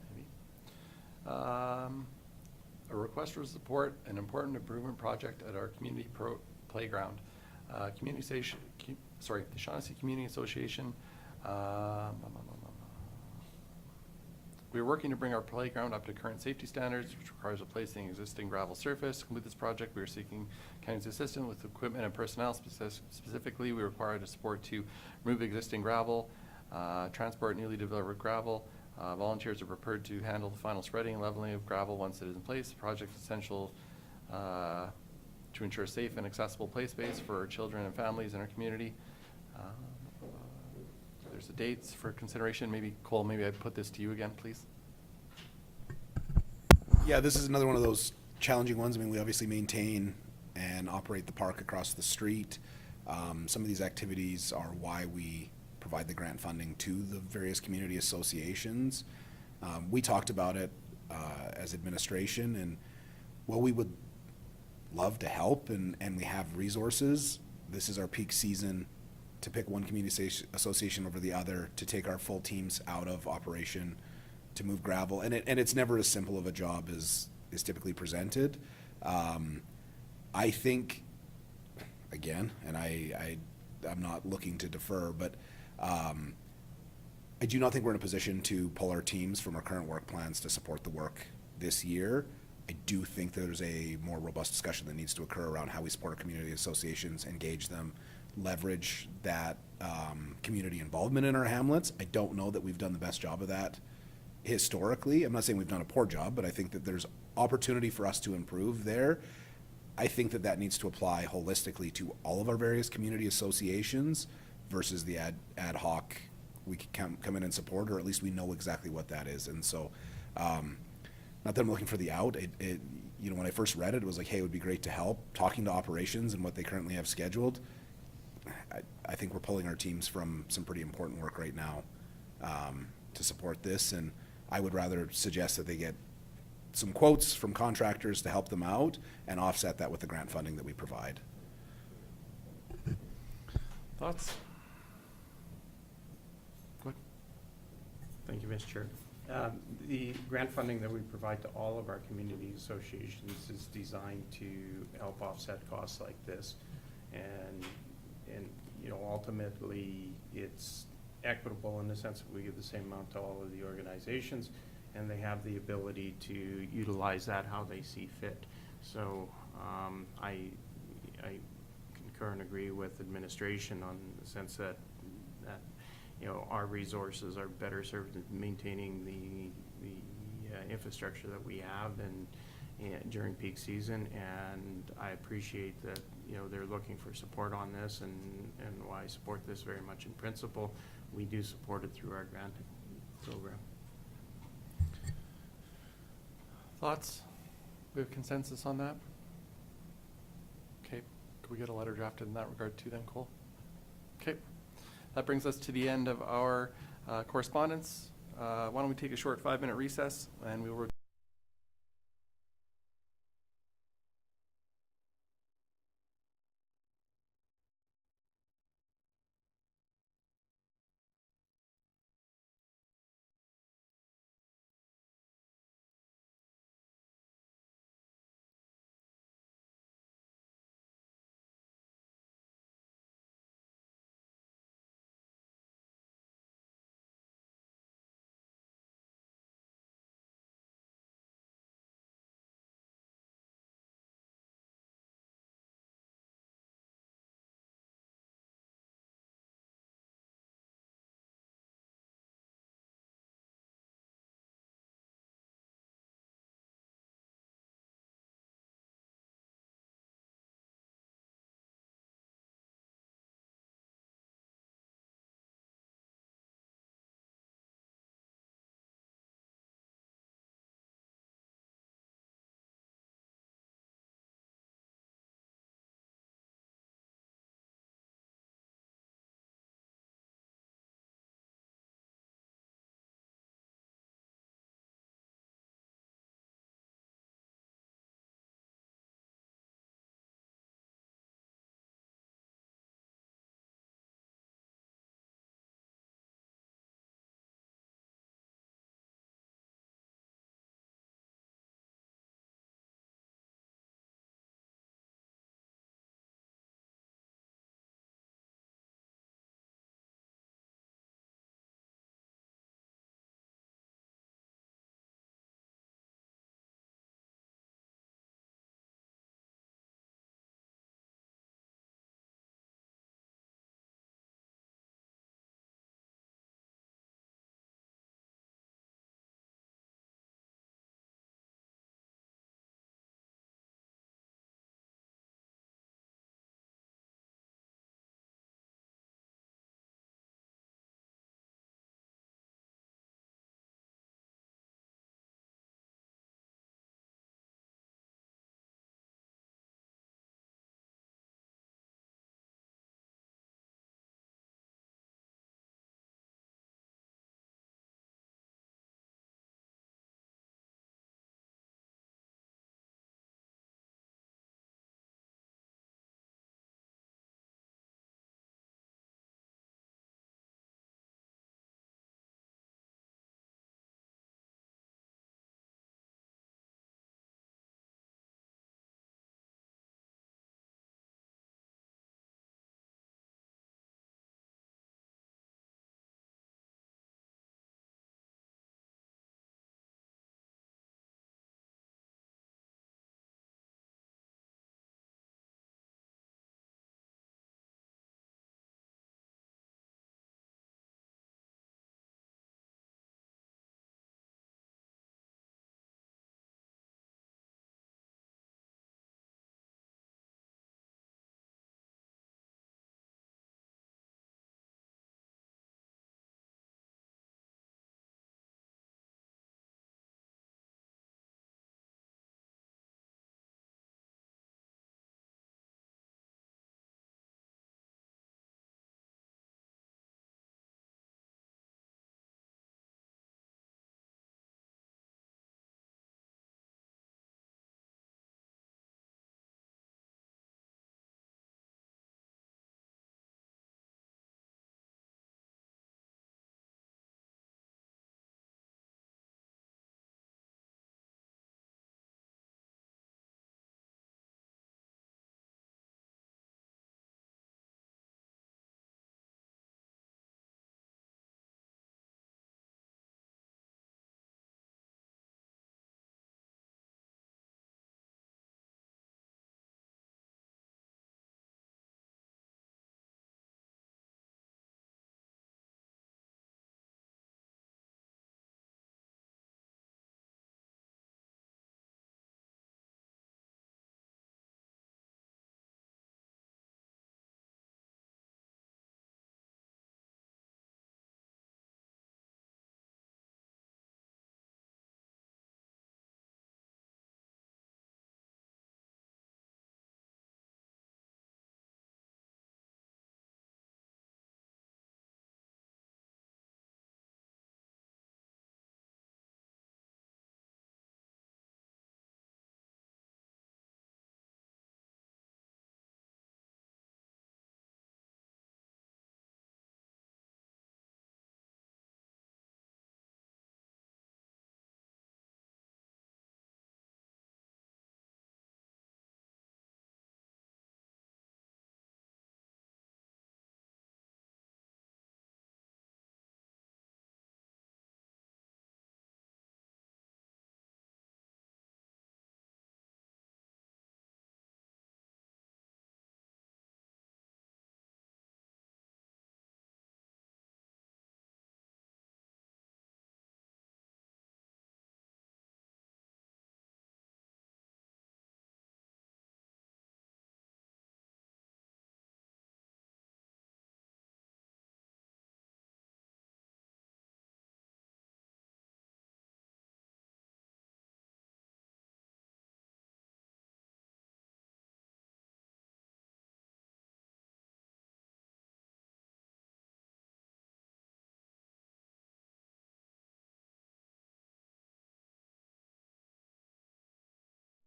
Maybe. A request for support an important improvement project at our community playground. The Shaughnessy Community Association. We are working to bring our playground up to current safety standards, which requires replacing existing gravel surface. To complete this project, we are seeking county's assistance with equipment and personnel. Specifically, we require the support to remove existing gravel, transport newly delivered gravel. Volunteers are prepared to handle the final spreading and leveling of gravel once it is in place. The project is essential to ensure a safe and accessible play space for our children and families in our community. There's the dates for consideration. Maybe, Cole, maybe I'd put this to you again, please. Yeah, this is another one of those challenging ones. I mean, we obviously maintain and operate the park across the street. Some of these activities are why we provide the grant funding to the various community associations. We talked about it as administration, and while we would love to help and we have resources, this is our peak season to pick one community association over the other, to take our full teams out of operation, to move gravel. And it's never as simple of a job as is typically presented. I think, again, and I'm not looking to defer, but I do not think we're in a position to pull our teams from our current work plans to support the work this year. I do think there's a more robust discussion that needs to occur around how we support our community associations, engage them, leverage that community involvement in our hamlets. I don't know that we've done the best job of that historically. I'm not saying we've done a poor job, but I think that there's opportunity for us to improve there. I think that that needs to apply holistically to all of our various community associations versus the ad hoc, we can come in and support, or at least we know exactly what that is. And so, not that I'm looking for the out. When I first read it, it was like, hey, it would be great to help. Talking to operations and what they currently have scheduled, I think we're pulling our teams from some pretty important work right now to support this, and I would rather suggest that they get some quotes from contractors to help them out and offset that with the grant funding that we provide. Thoughts? Good. Thank you, Mr. Chair. The grant funding that we provide to all of our community associations is designed to help offset costs like this. And ultimately, it's equitable in the sense that we give the same amount to all of the organizations, and they have the ability to utilize that how they see fit. So I concur and agree with administration on the sense that our resources are better served in maintaining the infrastructure that we have and during peak season. And I appreciate that they're looking for support on this, and why I support this very much in principle. We do support it through our grant program. Thoughts? We have consensus on that? Okay, could we get a letter drafted in that regard too then, Cole? Okay, that brings us to the end of our correspondence. Why don't we take a short 5-minute recess, and we will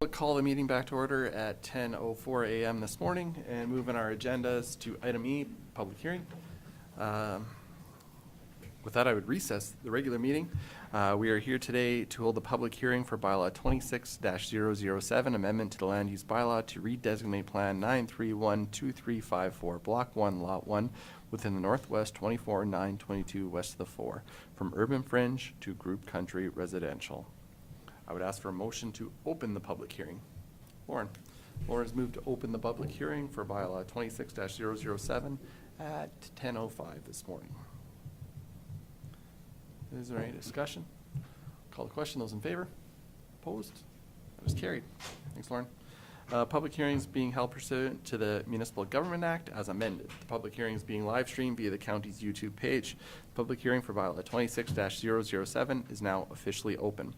We'll call the meeting back to order at 10:04 a.m. this morning and move in our agendas to item E, public hearing. With that, I would recess the regular meeting. We are here today to hold a public hearing for Bylaw 26-007, amendment to the land use bylaw to redesignate Plan 9312354, Block 1, Lot 1, within the Northwest 24-922 west of the 4, from urban fringe to group country residential. I would ask for a motion to open the public hearing. Lauren. Lauren has moved to open the public hearing for Bylaw 26-007 at 10:05 this morning. Is there any discussion? Call the question. Those in favor? Opposed? That is carried. Thanks, Lauren. Public hearings being held pursuant to the Municipal Government Act as amended. The public hearing is being live streamed via the county's YouTube page. Public hearing for Bylaw 26-007 is now officially open.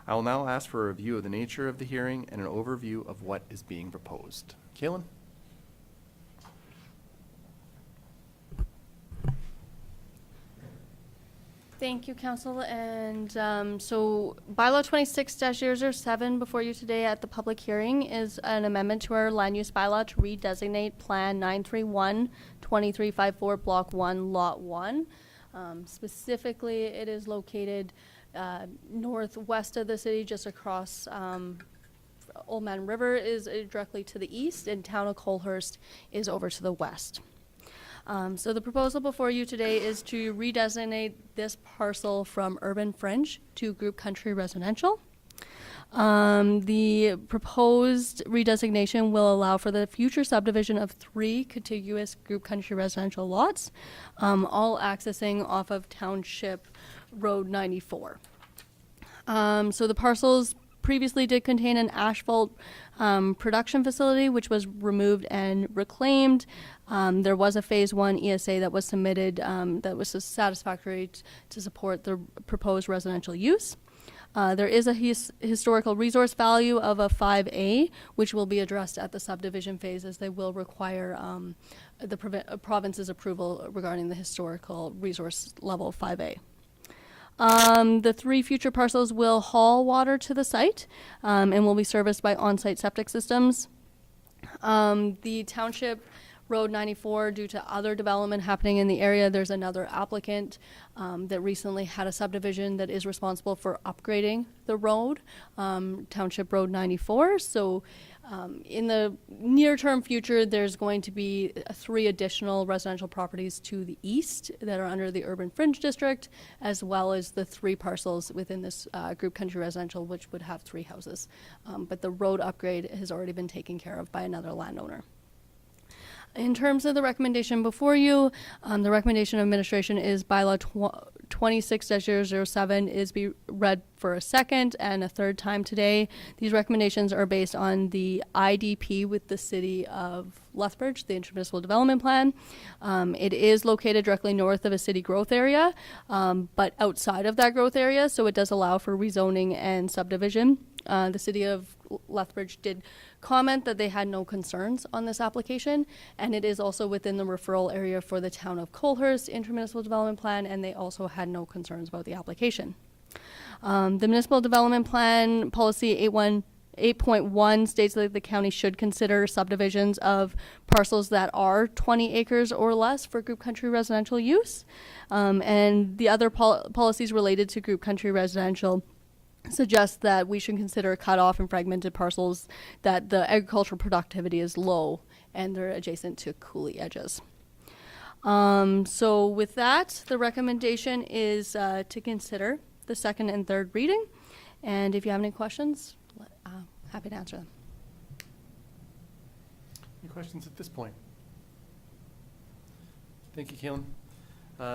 I will now ask for a review of the nature of the hearing and an overview of what is being proposed. Kaylin? Thank you, Council. And so Bylaw 26-007 before you today at the public hearing is an amendment to our land use bylaw to redesignate Plan 931-2354, Block 1, Lot 1. Specifically, it is located northwest of the city, just across Old Man River is directly to the east, and Town of Colehurst is over to the west. So the proposal before you today is to redesignate this parcel from urban fringe to group country residential. The proposed redesignation will allow for the future subdivision of 3 contiguous group country residential lots, all accessing off of Township Road 94. So the parcels previously did contain an asphalt production facility, which was removed and reclaimed. There was a Phase 1 ESA that was submitted that was satisfactory to support the proposed residential use. There is a historical resource value of a 5A, which will be addressed at the subdivision phase, as they will require the province's approval regarding the historical resource level 5A. The 3 future parcels will haul water to the site and will be serviced by on-site septic systems. The Township Road 94, due to other development happening in the area, there's another applicant that recently had a subdivision that is responsible for upgrading the road, Township Road 94. So in the near-term future, there's going to be 3 additional residential properties to the east that are under the urban fringe district, as well as the 3 parcels within this group country residential, which would have 3 houses. But the road upgrade has already been taken care of by another landowner. In terms of the recommendation before you, the recommendation of administration is Bylaw 26-007 is be read for a second and a third time today. These recommendations are based on the IDP with the City of Lethbridge, the Intermunicipal Development Plan. It is located directly north of a city growth area, but outside of that growth area, so it does allow for rezoning and subdivision. The City of Lethbridge did comment that they had no concerns on this application, and it is also within the referral area for the Town of Colehurst Intermunicipal Development Plan, and they also had no concerns about the application. The Municipal Development Plan Policy 8.1 states that the county should consider subdivisions of parcels that are 20 acres or less for group country residential use, and the other policies related to group country residential suggests that we should consider cut-off and fragmented parcels that the agricultural productivity is low and they're adjacent to coulee edges. So with that, the recommendation is to consider the second and third reading. And if you have any questions, happy to answer them. Any questions at this point? Thank you, Kaylin.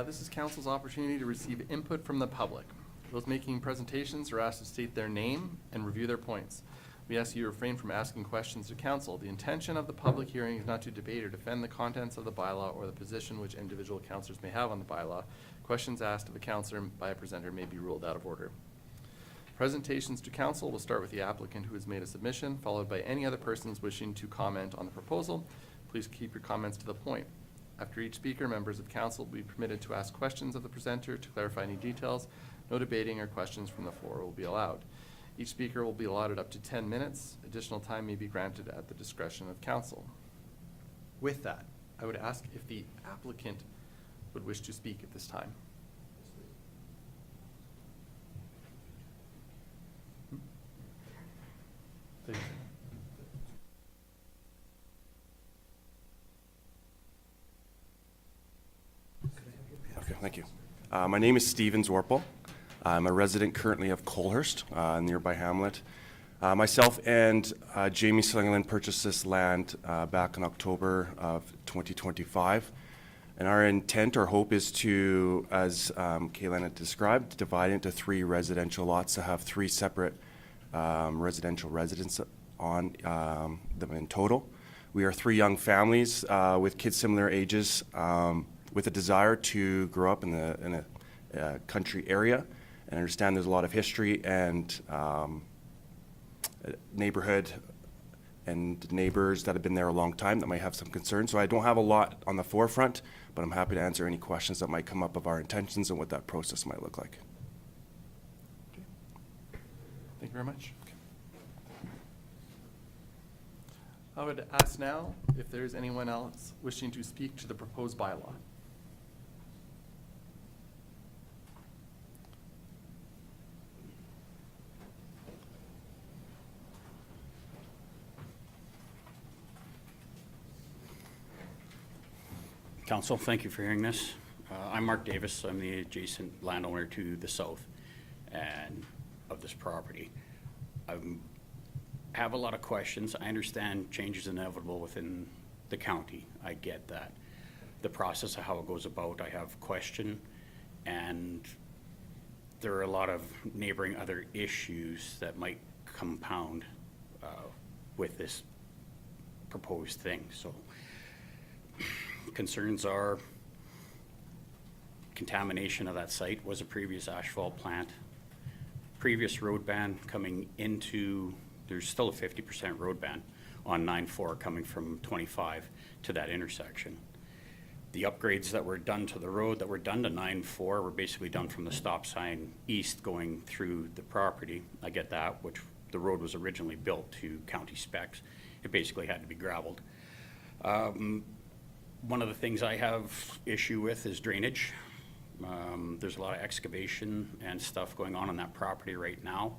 This is council's opportunity to receive input from the public. Those making presentations are asked to state their name and review their points. We ask you to refrain from asking questions to council. The intention of the public hearing is not to debate or defend the contents of the bylaw or the position which individual councillors may have on the bylaw. Questions asked of a councillor by a presenter may be ruled out of order. Presentations to council will start with the applicant who has made a submission, followed by any other persons wishing to comment on the proposal. Please keep your comments to the point. After each speaker, members of council will be permitted to ask questions of the presenter to clarify any details. No debating or questions from the floor will be allowed. Each speaker will be allotted up to 10 minutes. Additional time may be granted at the discretion of council. With that, I would ask if the applicant would wish to speak at this time. Please. Okay, thank you. My name is Steven Zorpel. I'm a resident currently of Colehurst, nearby Hamlet. Myself and Jamie Slingerland purchased this land back in October of 2025. And our intent or hope is to, as Kaylin had described, divide into 3 residential lots to have 3 separate residential residences on them in total. We are 3 young families with kids similar ages with a desire to grow up in a country area and understand there's a lot of history and neighborhood and neighbors that have been there a long time that might have some concerns. So I don't have a lot on the forefront, but I'm happy to answer any questions that might come up of our intentions and what that process might look like. Thank you very much. I would ask now if there's anyone else wishing to speak to the proposed bylaw. Council, thank you for hearing this. I'm Mark Davis. I'm the adjacent landowner to the south and of this property. I have a lot of questions. I understand change is inevitable within the county. I get that. The process of how it goes about, I have question, and there are a lot of neighboring other issues that might compound with this proposed thing. So concerns are contamination of that site was a previous asphalt plant. Previous road ban coming into, there's still a 50% road ban on 9-4 coming from 25 to that intersection. The upgrades that were done to the road that were done to 9-4 were basically done from the stop sign east going through the property. I get that, which the road was originally built to county specs. It basically had to be gravelled. One of the things I have issue with is drainage. There's a lot of excavation and stuff going on that property right now.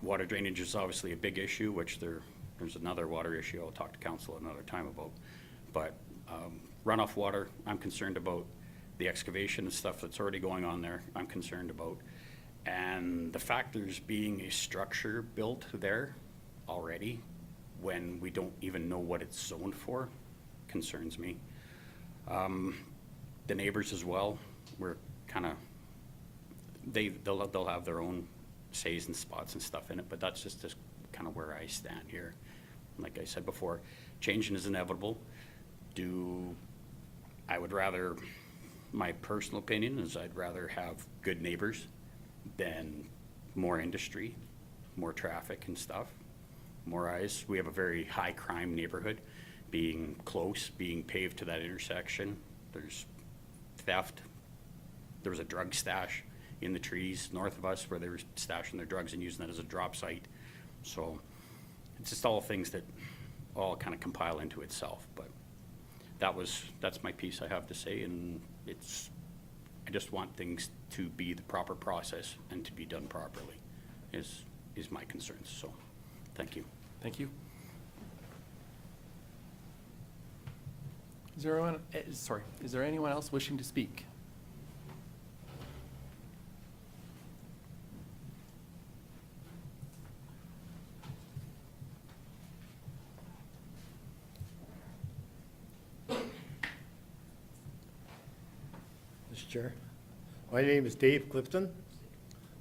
Water drainage is obviously a big issue, which there's another water issue I'll talk to council another time about. But runoff water, I'm concerned about. The excavation and stuff that's already going on there, I'm concerned about. And the fact there's being a structure built there already when we don't even know what it's zoned for concerns me. The neighbors as well, we're kind of, they'll have their own says and spots and stuff in it, but that's just kind of where I stand here. Like I said before, change is inevitable. I would rather, my personal opinion is I'd rather have good neighbors than more industry, more traffic and stuff. More eyes. We have a very high crime neighborhood, being close, being paved to that intersection. There's theft. There was a drug stash in the trees north of us where they were stashing their drugs and using that as a drop site. So it's just all things that all kind of compile into itself. But that's my piece I have to say, and I just want things to be the proper process and to be done properly is my concerns. So thank you. Thank you. Is there anyone else wishing to speak? Mr. Chair, my name is Dave Clifton.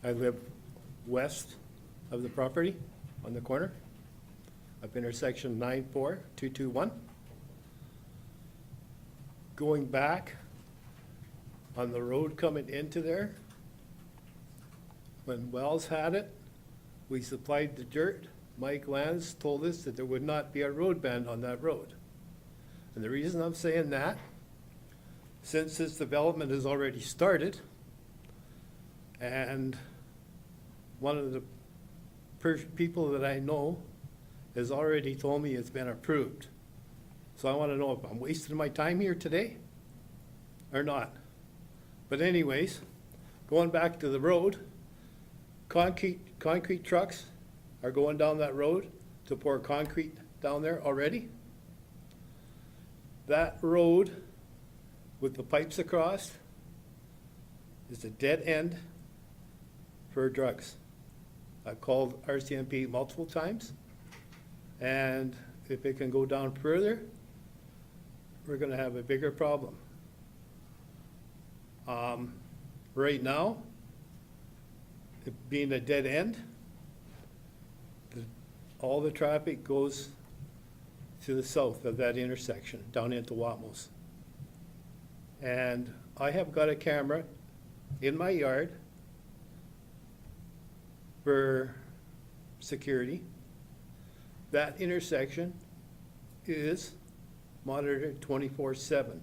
I live west of the property on the corner of intersection 94221. Going back on the road coming into there, when Wells had it, we supplied the dirt. Mike Lanz told us that there would not be a road ban on that road. And the reason I'm saying that, since this development has already started, and one of the people that I know has already told me it's been approved. So I want to know if I'm wasting my time here today or not. But anyways, going back to the road, concrete trucks are going down that road to pour concrete down there already. That road with the pipes across is a dead end for drugs. I've called RCMP multiple times, and if it can go down further, we're gonna have a bigger problem. Right now, it being a dead end, all the traffic goes to the south of that intersection, down into Watmos. And I have got a camera in my yard for security. That intersection is monitored 24/7.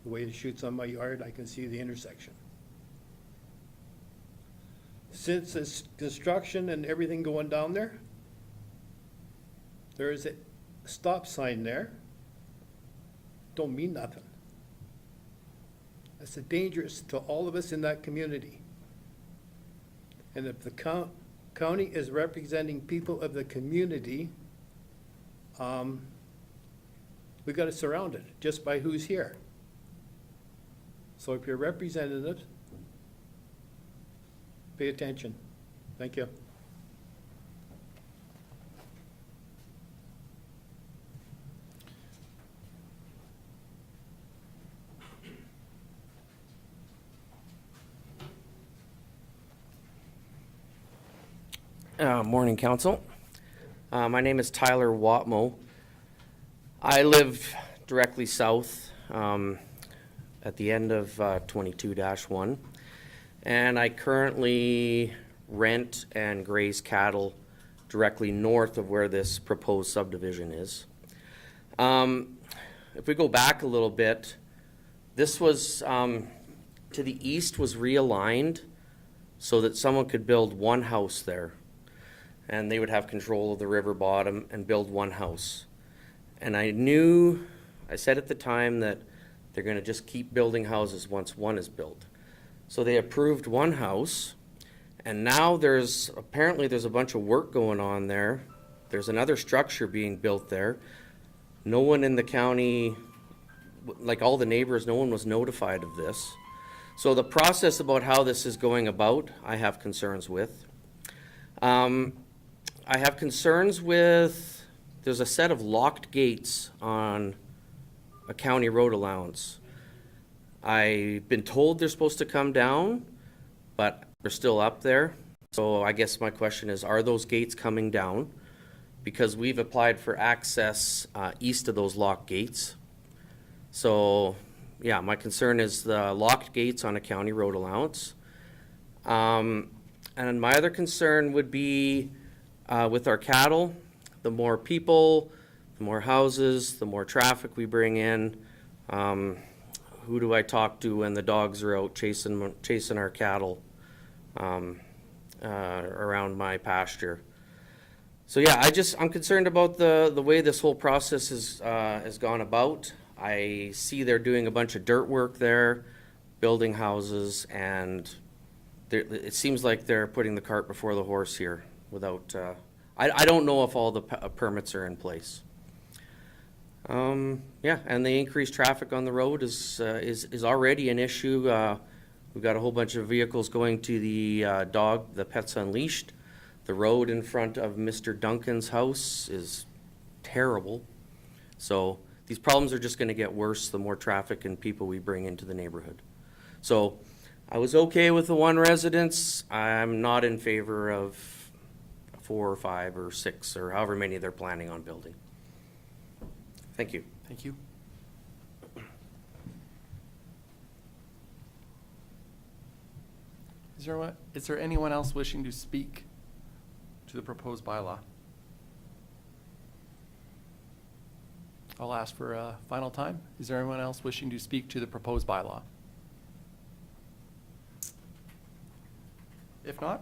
The way it shoots on my yard, I can see the intersection. Since this construction and everything going down there, there is a stop sign there. Don't mean nothing. That's dangerous to all of us in that community. And if the county is representing people of the community, we got to surround it just by who's here. So if you're representative, pay attention. Thank you. Morning, Council. My name is Tyler Watmo. I live directly south at the end of 22-1, and I currently rent and graze cattle directly north of where this proposed subdivision is. If we go back a little bit, this was to the east was realigned so that someone could build one house there, and they would have control of the river bottom and build one house. And I said at the time that they're going to just keep building houses once one is built. So they approved one house, and now apparently there's a bunch of work going on there. There's another structure being built there. No one in the county, like all the neighbors, no one was notified of this. So the process about how this is going about, I have concerns with. I have concerns with, there's a set of locked gates on a county road allowance. I've been told they're supposed to come down, but they're still up there. So I guess my question is, are those gates coming down? Because we've applied for access east of those locked gates. So yeah, my concern is the locked gates on a county road allowance. And my other concern would be with our cattle, the more people, the more houses, the more traffic we bring in. Who do I talk to when the dogs are out chasing our cattle around my pasture? So yeah, I'm concerned about the way this whole process has gone about. I see they're doing a bunch of dirt work there, building houses, and it seems like they're putting the cart before the horse here without, I don't know if all the permits are in place. Yeah, and the increased traffic on the road is already an issue. We've got a whole bunch of vehicles going to the Pets Unleashed. The road in front of Mr. Duncan's house is terrible. So these problems are just going to get worse the more traffic and people we bring into the neighborhood. So I was okay with the one residence. I'm not in favor of 4 or 5 or 6 or however many they're planning on building. Thank you. Thank you. Is there anyone else wishing to speak to the proposed bylaw? I'll ask for a final time. Is there anyone else wishing to speak to the proposed bylaw? If not,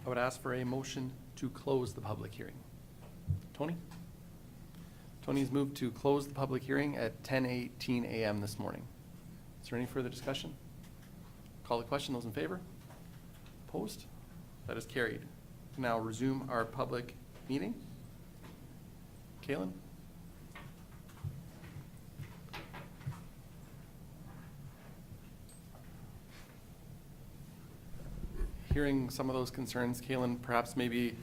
I would ask for a motion to close the public hearing. Tony? Tony's moved to close the public hearing at 10:18 a.m. this morning. Is there any further discussion? Call the question. Those in favor? Opposed? That is carried. Now resume our public meeting. Kalen? Hearing some of those concerns, Kalen, perhaps maybe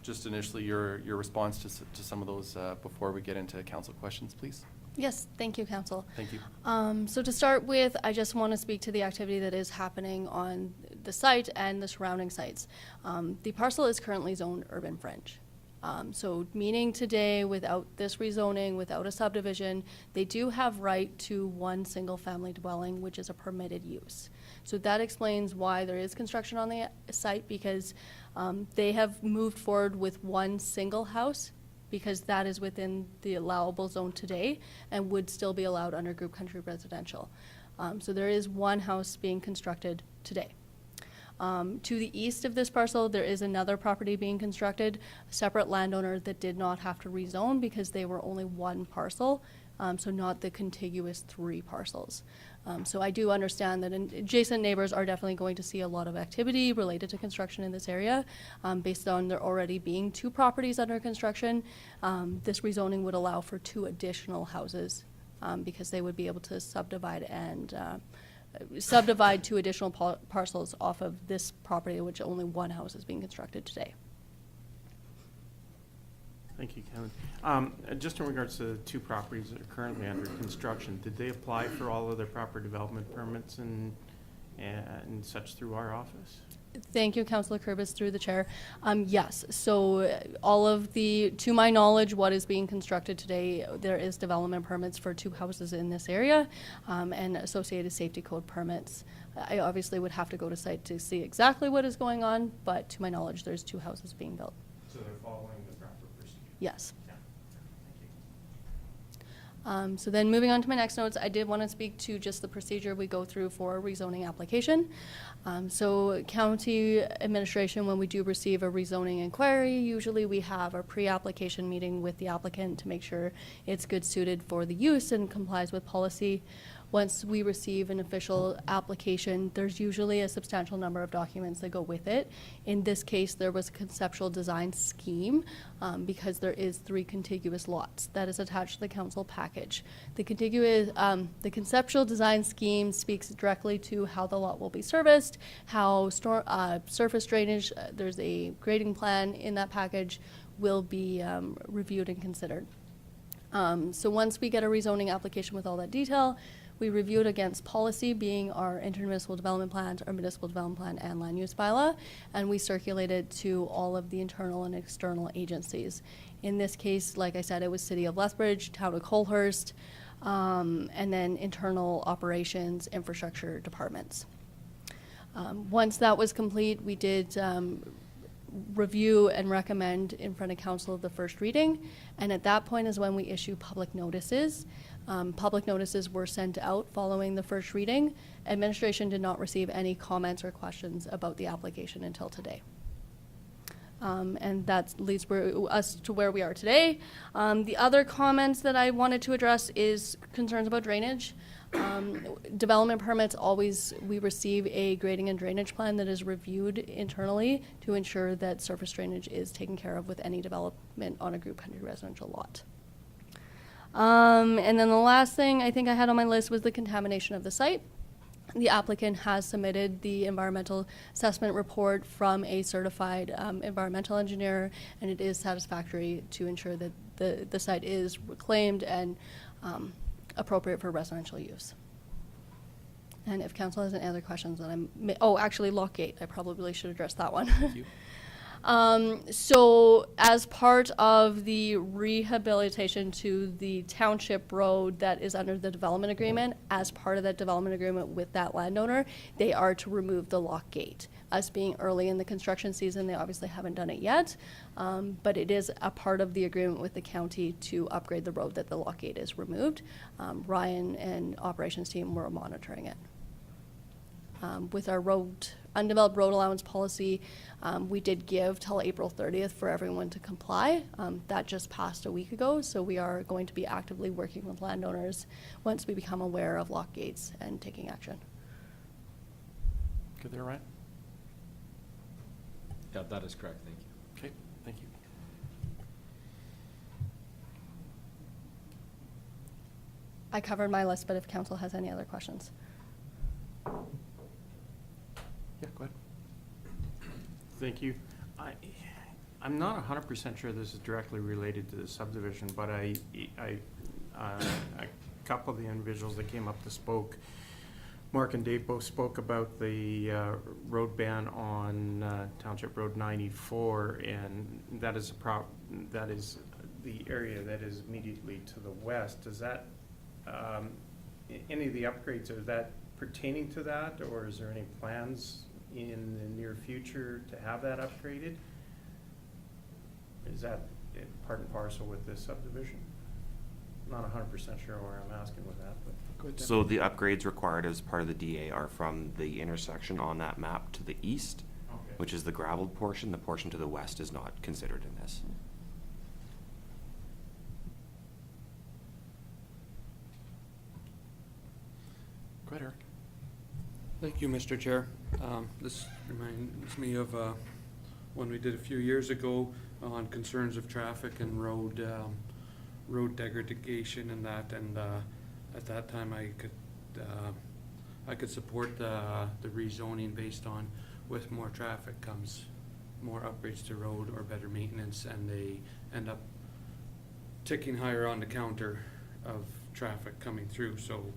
just initially your response to some of those before we get into council questions, please. Yes, thank you, Council. Thank you. So to start with, I just want to speak to the activity that is happening on the site and the surrounding sites. The parcel is currently zoned urban fringe. So meaning today, without this rezoning, without a subdivision, they do have right to one single-family dwelling, which is a permitted use. So that explains why there is construction on the site, because they have moved forward with one single house, because that is within the allowable zone today and would still be allowed under group country residential. So there is one house being constructed today. To the east of this parcel, there is another property being constructed, a separate landowner that did not have to rezone because they were only one parcel, so not the contiguous 3 parcels. So I do understand that adjacent neighbors are definitely going to see a lot of activity related to construction in this area. Based on there already being 2 properties under construction, this rezoning would allow for 2 additional houses because they would be able to subdivide 2 additional parcels off of this property, which only one house is being constructed today. Thank you, Kevin. Just in regards to the 2 properties that are currently under construction, did they apply for all of their proper development permits and such through our office? Thank you, Councillor Kurbis, through the chair. Yes, so all of to my knowledge, what is being constructed today, there is development permits for 2 houses in this area and associated safety code permits. I obviously would have to go to site to see exactly what is going on, but to my knowledge, there's 2 houses being built. So they're following the proper procedure? Yes. Yeah. So then moving on to my next notes, I did want to speak to just the procedure we go through for a rezoning application. So county administration, when we do receive a rezoning inquiry, usually we have a pre-application meeting with the applicant to make sure it's good suited for the use and complies with policy. Once we receive an official application, there's usually a substantial number of documents that go with it. In this case, there was a conceptual design scheme because there is 3 contiguous lots that is attached to the council package. The conceptual design scheme speaks directly to how the lot will be serviced, how surface drainage, there's a grading plan in that package, will be reviewed and considered. So once we get a rezoning application with all that detail, we review it against policy, being our intermunicipal development plan, our municipal development plan, and land use bylaw, and we circulate it to all of the internal and external agencies. In this case, like I said, it was City of Lethbridge, Town of Colehurst, and then internal operations, infrastructure departments. Once that was complete, we did review and recommend in front of council the first reading, and at that point is when we issue public notices. Public notices were sent out following the first reading. Administration did not receive any comments or questions about the application until today. And that leads us to where we are today. The other comments that I wanted to address is concerns about drainage. Development permits, always we receive a grading and drainage plan that is reviewed internally to ensure that surface drainage is taken care of with any development on a group country residential lot. And then the last thing I think I had on my list was the contamination of the site. The applicant has submitted the environmental assessment report from a certified environmental engineer, and it is satisfactory to ensure that the site is reclaimed and appropriate for residential use. And if council has any other questions, then actually Lockgate, I probably should address that one. Thank you. So as part of the rehabilitation to the township road that is under the development agreement, as part of that development agreement with that landowner, they are to remove the lock gate. Us being early in the construction season, they obviously haven't done it yet, but it is a part of the agreement with the county to upgrade the road that the lock gate is removed. Ryan and operations team were monitoring it. With our road undeveloped road allowance policy, we did give till April 30th for everyone to comply. That just passed a week ago, so we are going to be actively working with landowners once we become aware of lock gates and taking action. Good there, Ryan? Yeah, that is correct, thank you. Okay, thank you. I covered my list, but if council has any other questions. Yeah, go ahead. Thank you. I'm not 100% sure this is directly related to the subdivision, but a couple of the individuals that came up to spoke, Mark and Dave both spoke about the road ban on Township Road 94, and that is the area that is immediately to the west. Does that any of the upgrades, are that pertaining to that, or is there any plans in the near future to have that upgraded? Is that part and parcel with this subdivision? Not 100% sure where I'm asking with that, but go ahead, Dan. So the upgrades required as part of the DA are from the intersection on that map to the east, Okay. which is the gravelled portion. The portion to the west is not considered in this. Go ahead, Eric. Thank you, Mr. Chair. This reminds me of one we did a few years ago on concerns of traffic and road degradation and that, and at that time I could support the rezoning based on with more traffic comes more upgrades to road or better maintenance, and they end up ticking higher on the counter of traffic coming through. So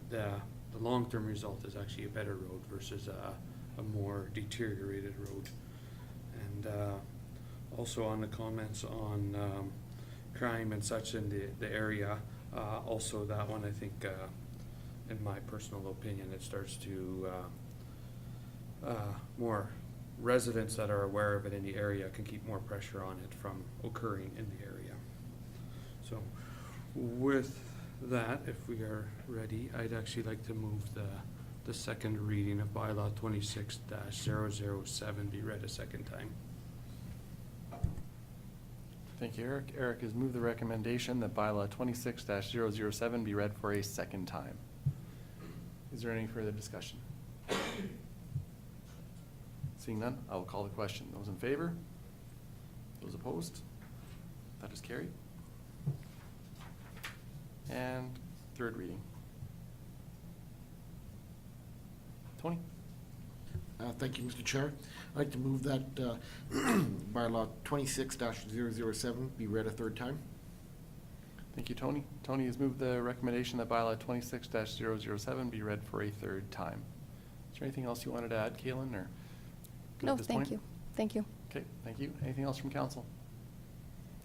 the long-term result is actually a better road versus a more deteriorated road. And also on the comments on crime and such in the area, also that one, I think, in my personal opinion, it starts to more residents that are aware of it in the area can keep more pressure on it from occurring in the area. So with that, if we are ready, I'd actually like to move the second reading of Bylaw 26-007 be read a second time. Thank you, Eric. Eric has moved the recommendation that bylaw 26-007 be read for a second time. Is there any further discussion? Seeing none, I will call the question. Those in favor? Those opposed? That is carried. And third reading. Tony? Thank you, Mr. Chair. I'd like to move that bylaw 26-007 be read a third time. Thank you, Tony. Tony has moved the recommendation that bylaw 26-007 be read for a third time. Is there anything else you wanted to add, Kaylin, or good No, at this point? thank you. Thank you. Okay, thank you. Anything else from council?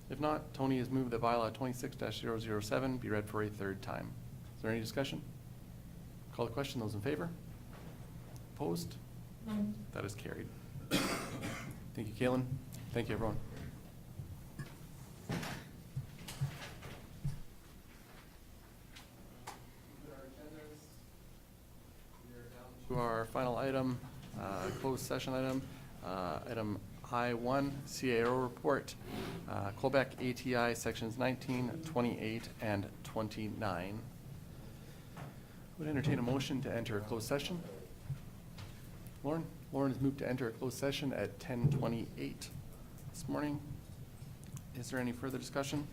If not, Tony has moved that bylaw 26-007 be read for a third time. Is there any discussion? Call the question. Those in favor? Opposed? That is carried. Thank you, Kaylin. Thank you, everyone. To our final item, closed session item, item I-1, CAO report, Quebec ATI sections 19, 28, and 29. Would entertain a motion to enter a closed session. Lauren? Lauren has moved to enter a closed session at 10:28 this morning. Is there any further discussion?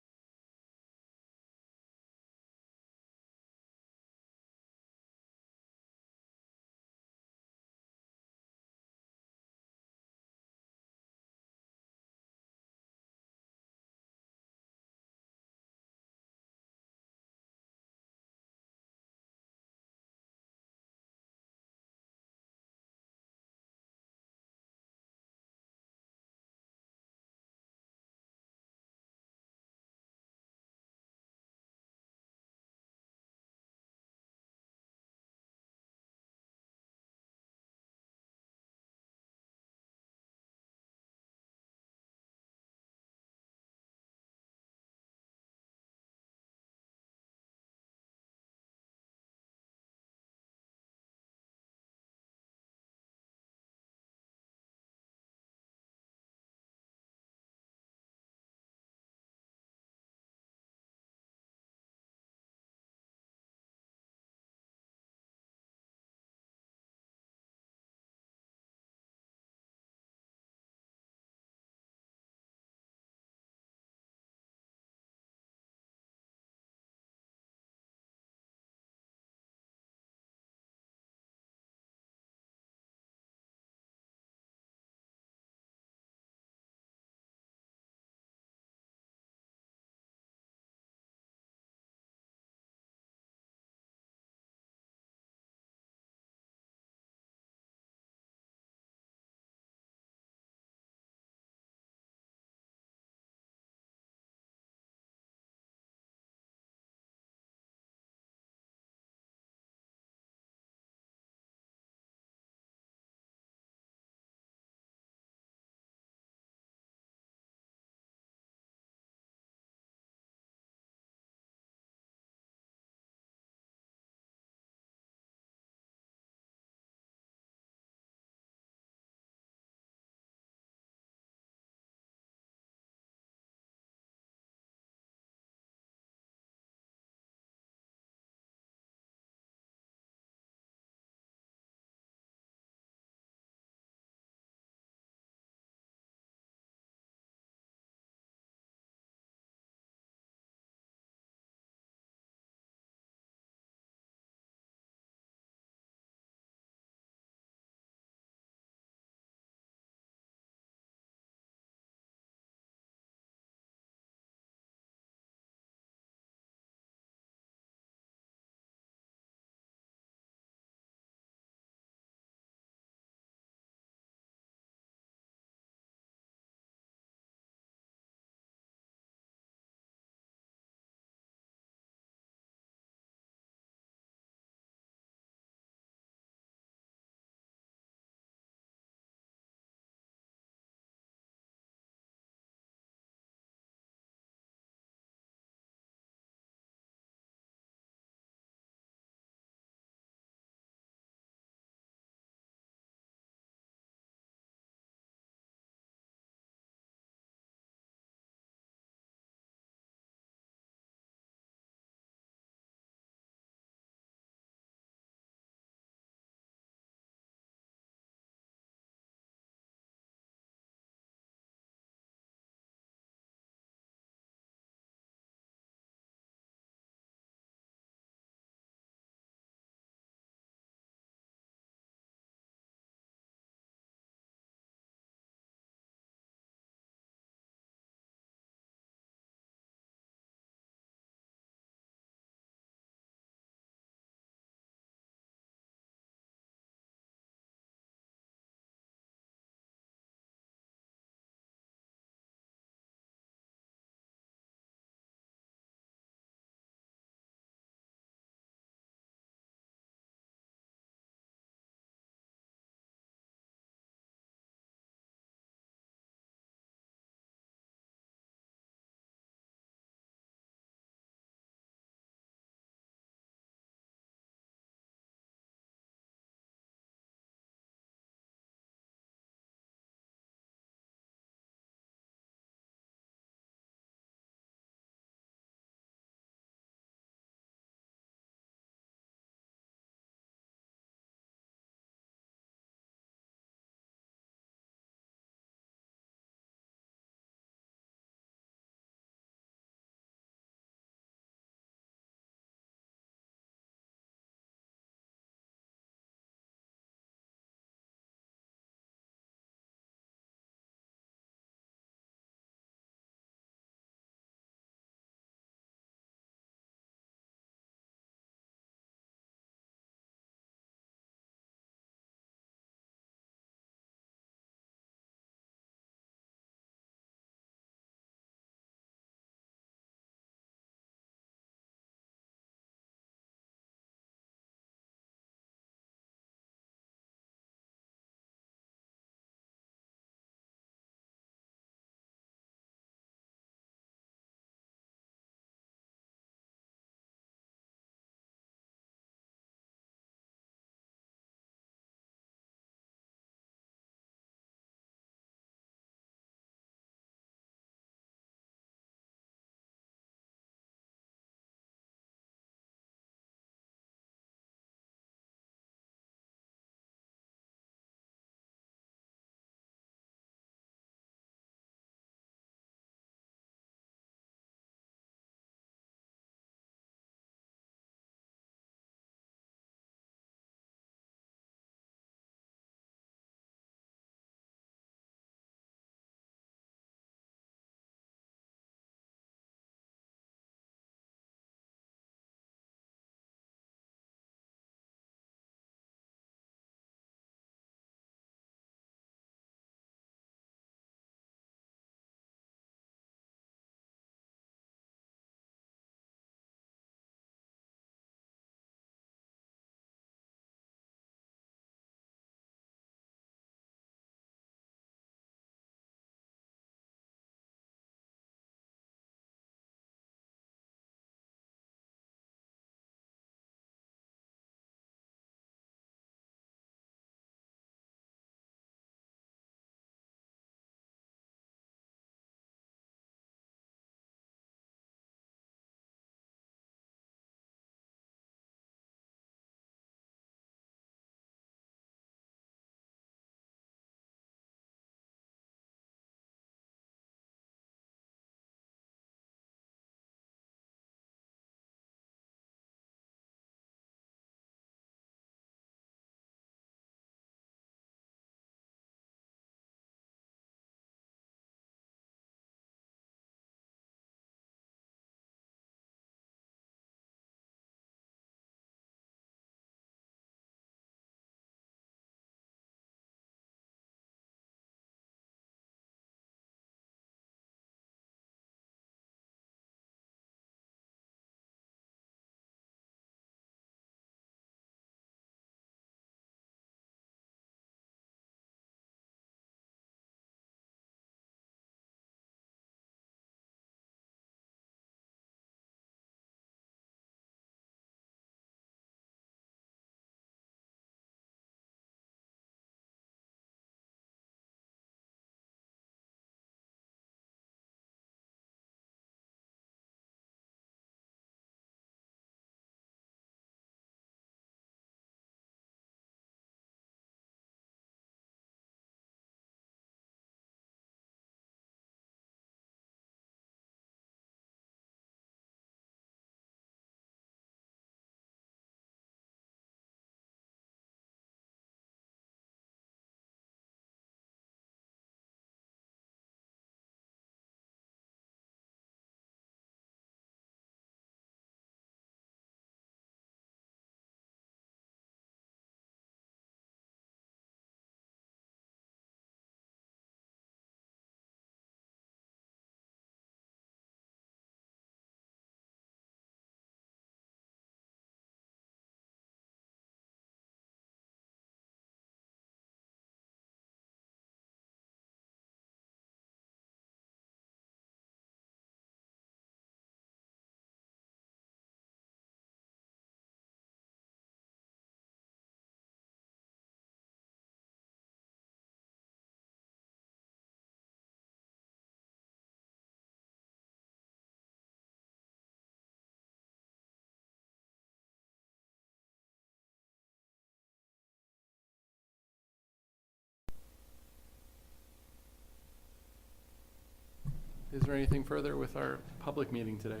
Is there anything further with our public meeting today?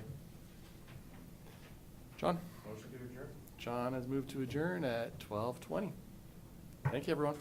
John? Motion to adjourn. John has moved to adjourn at 12:20. Thank you, everyone.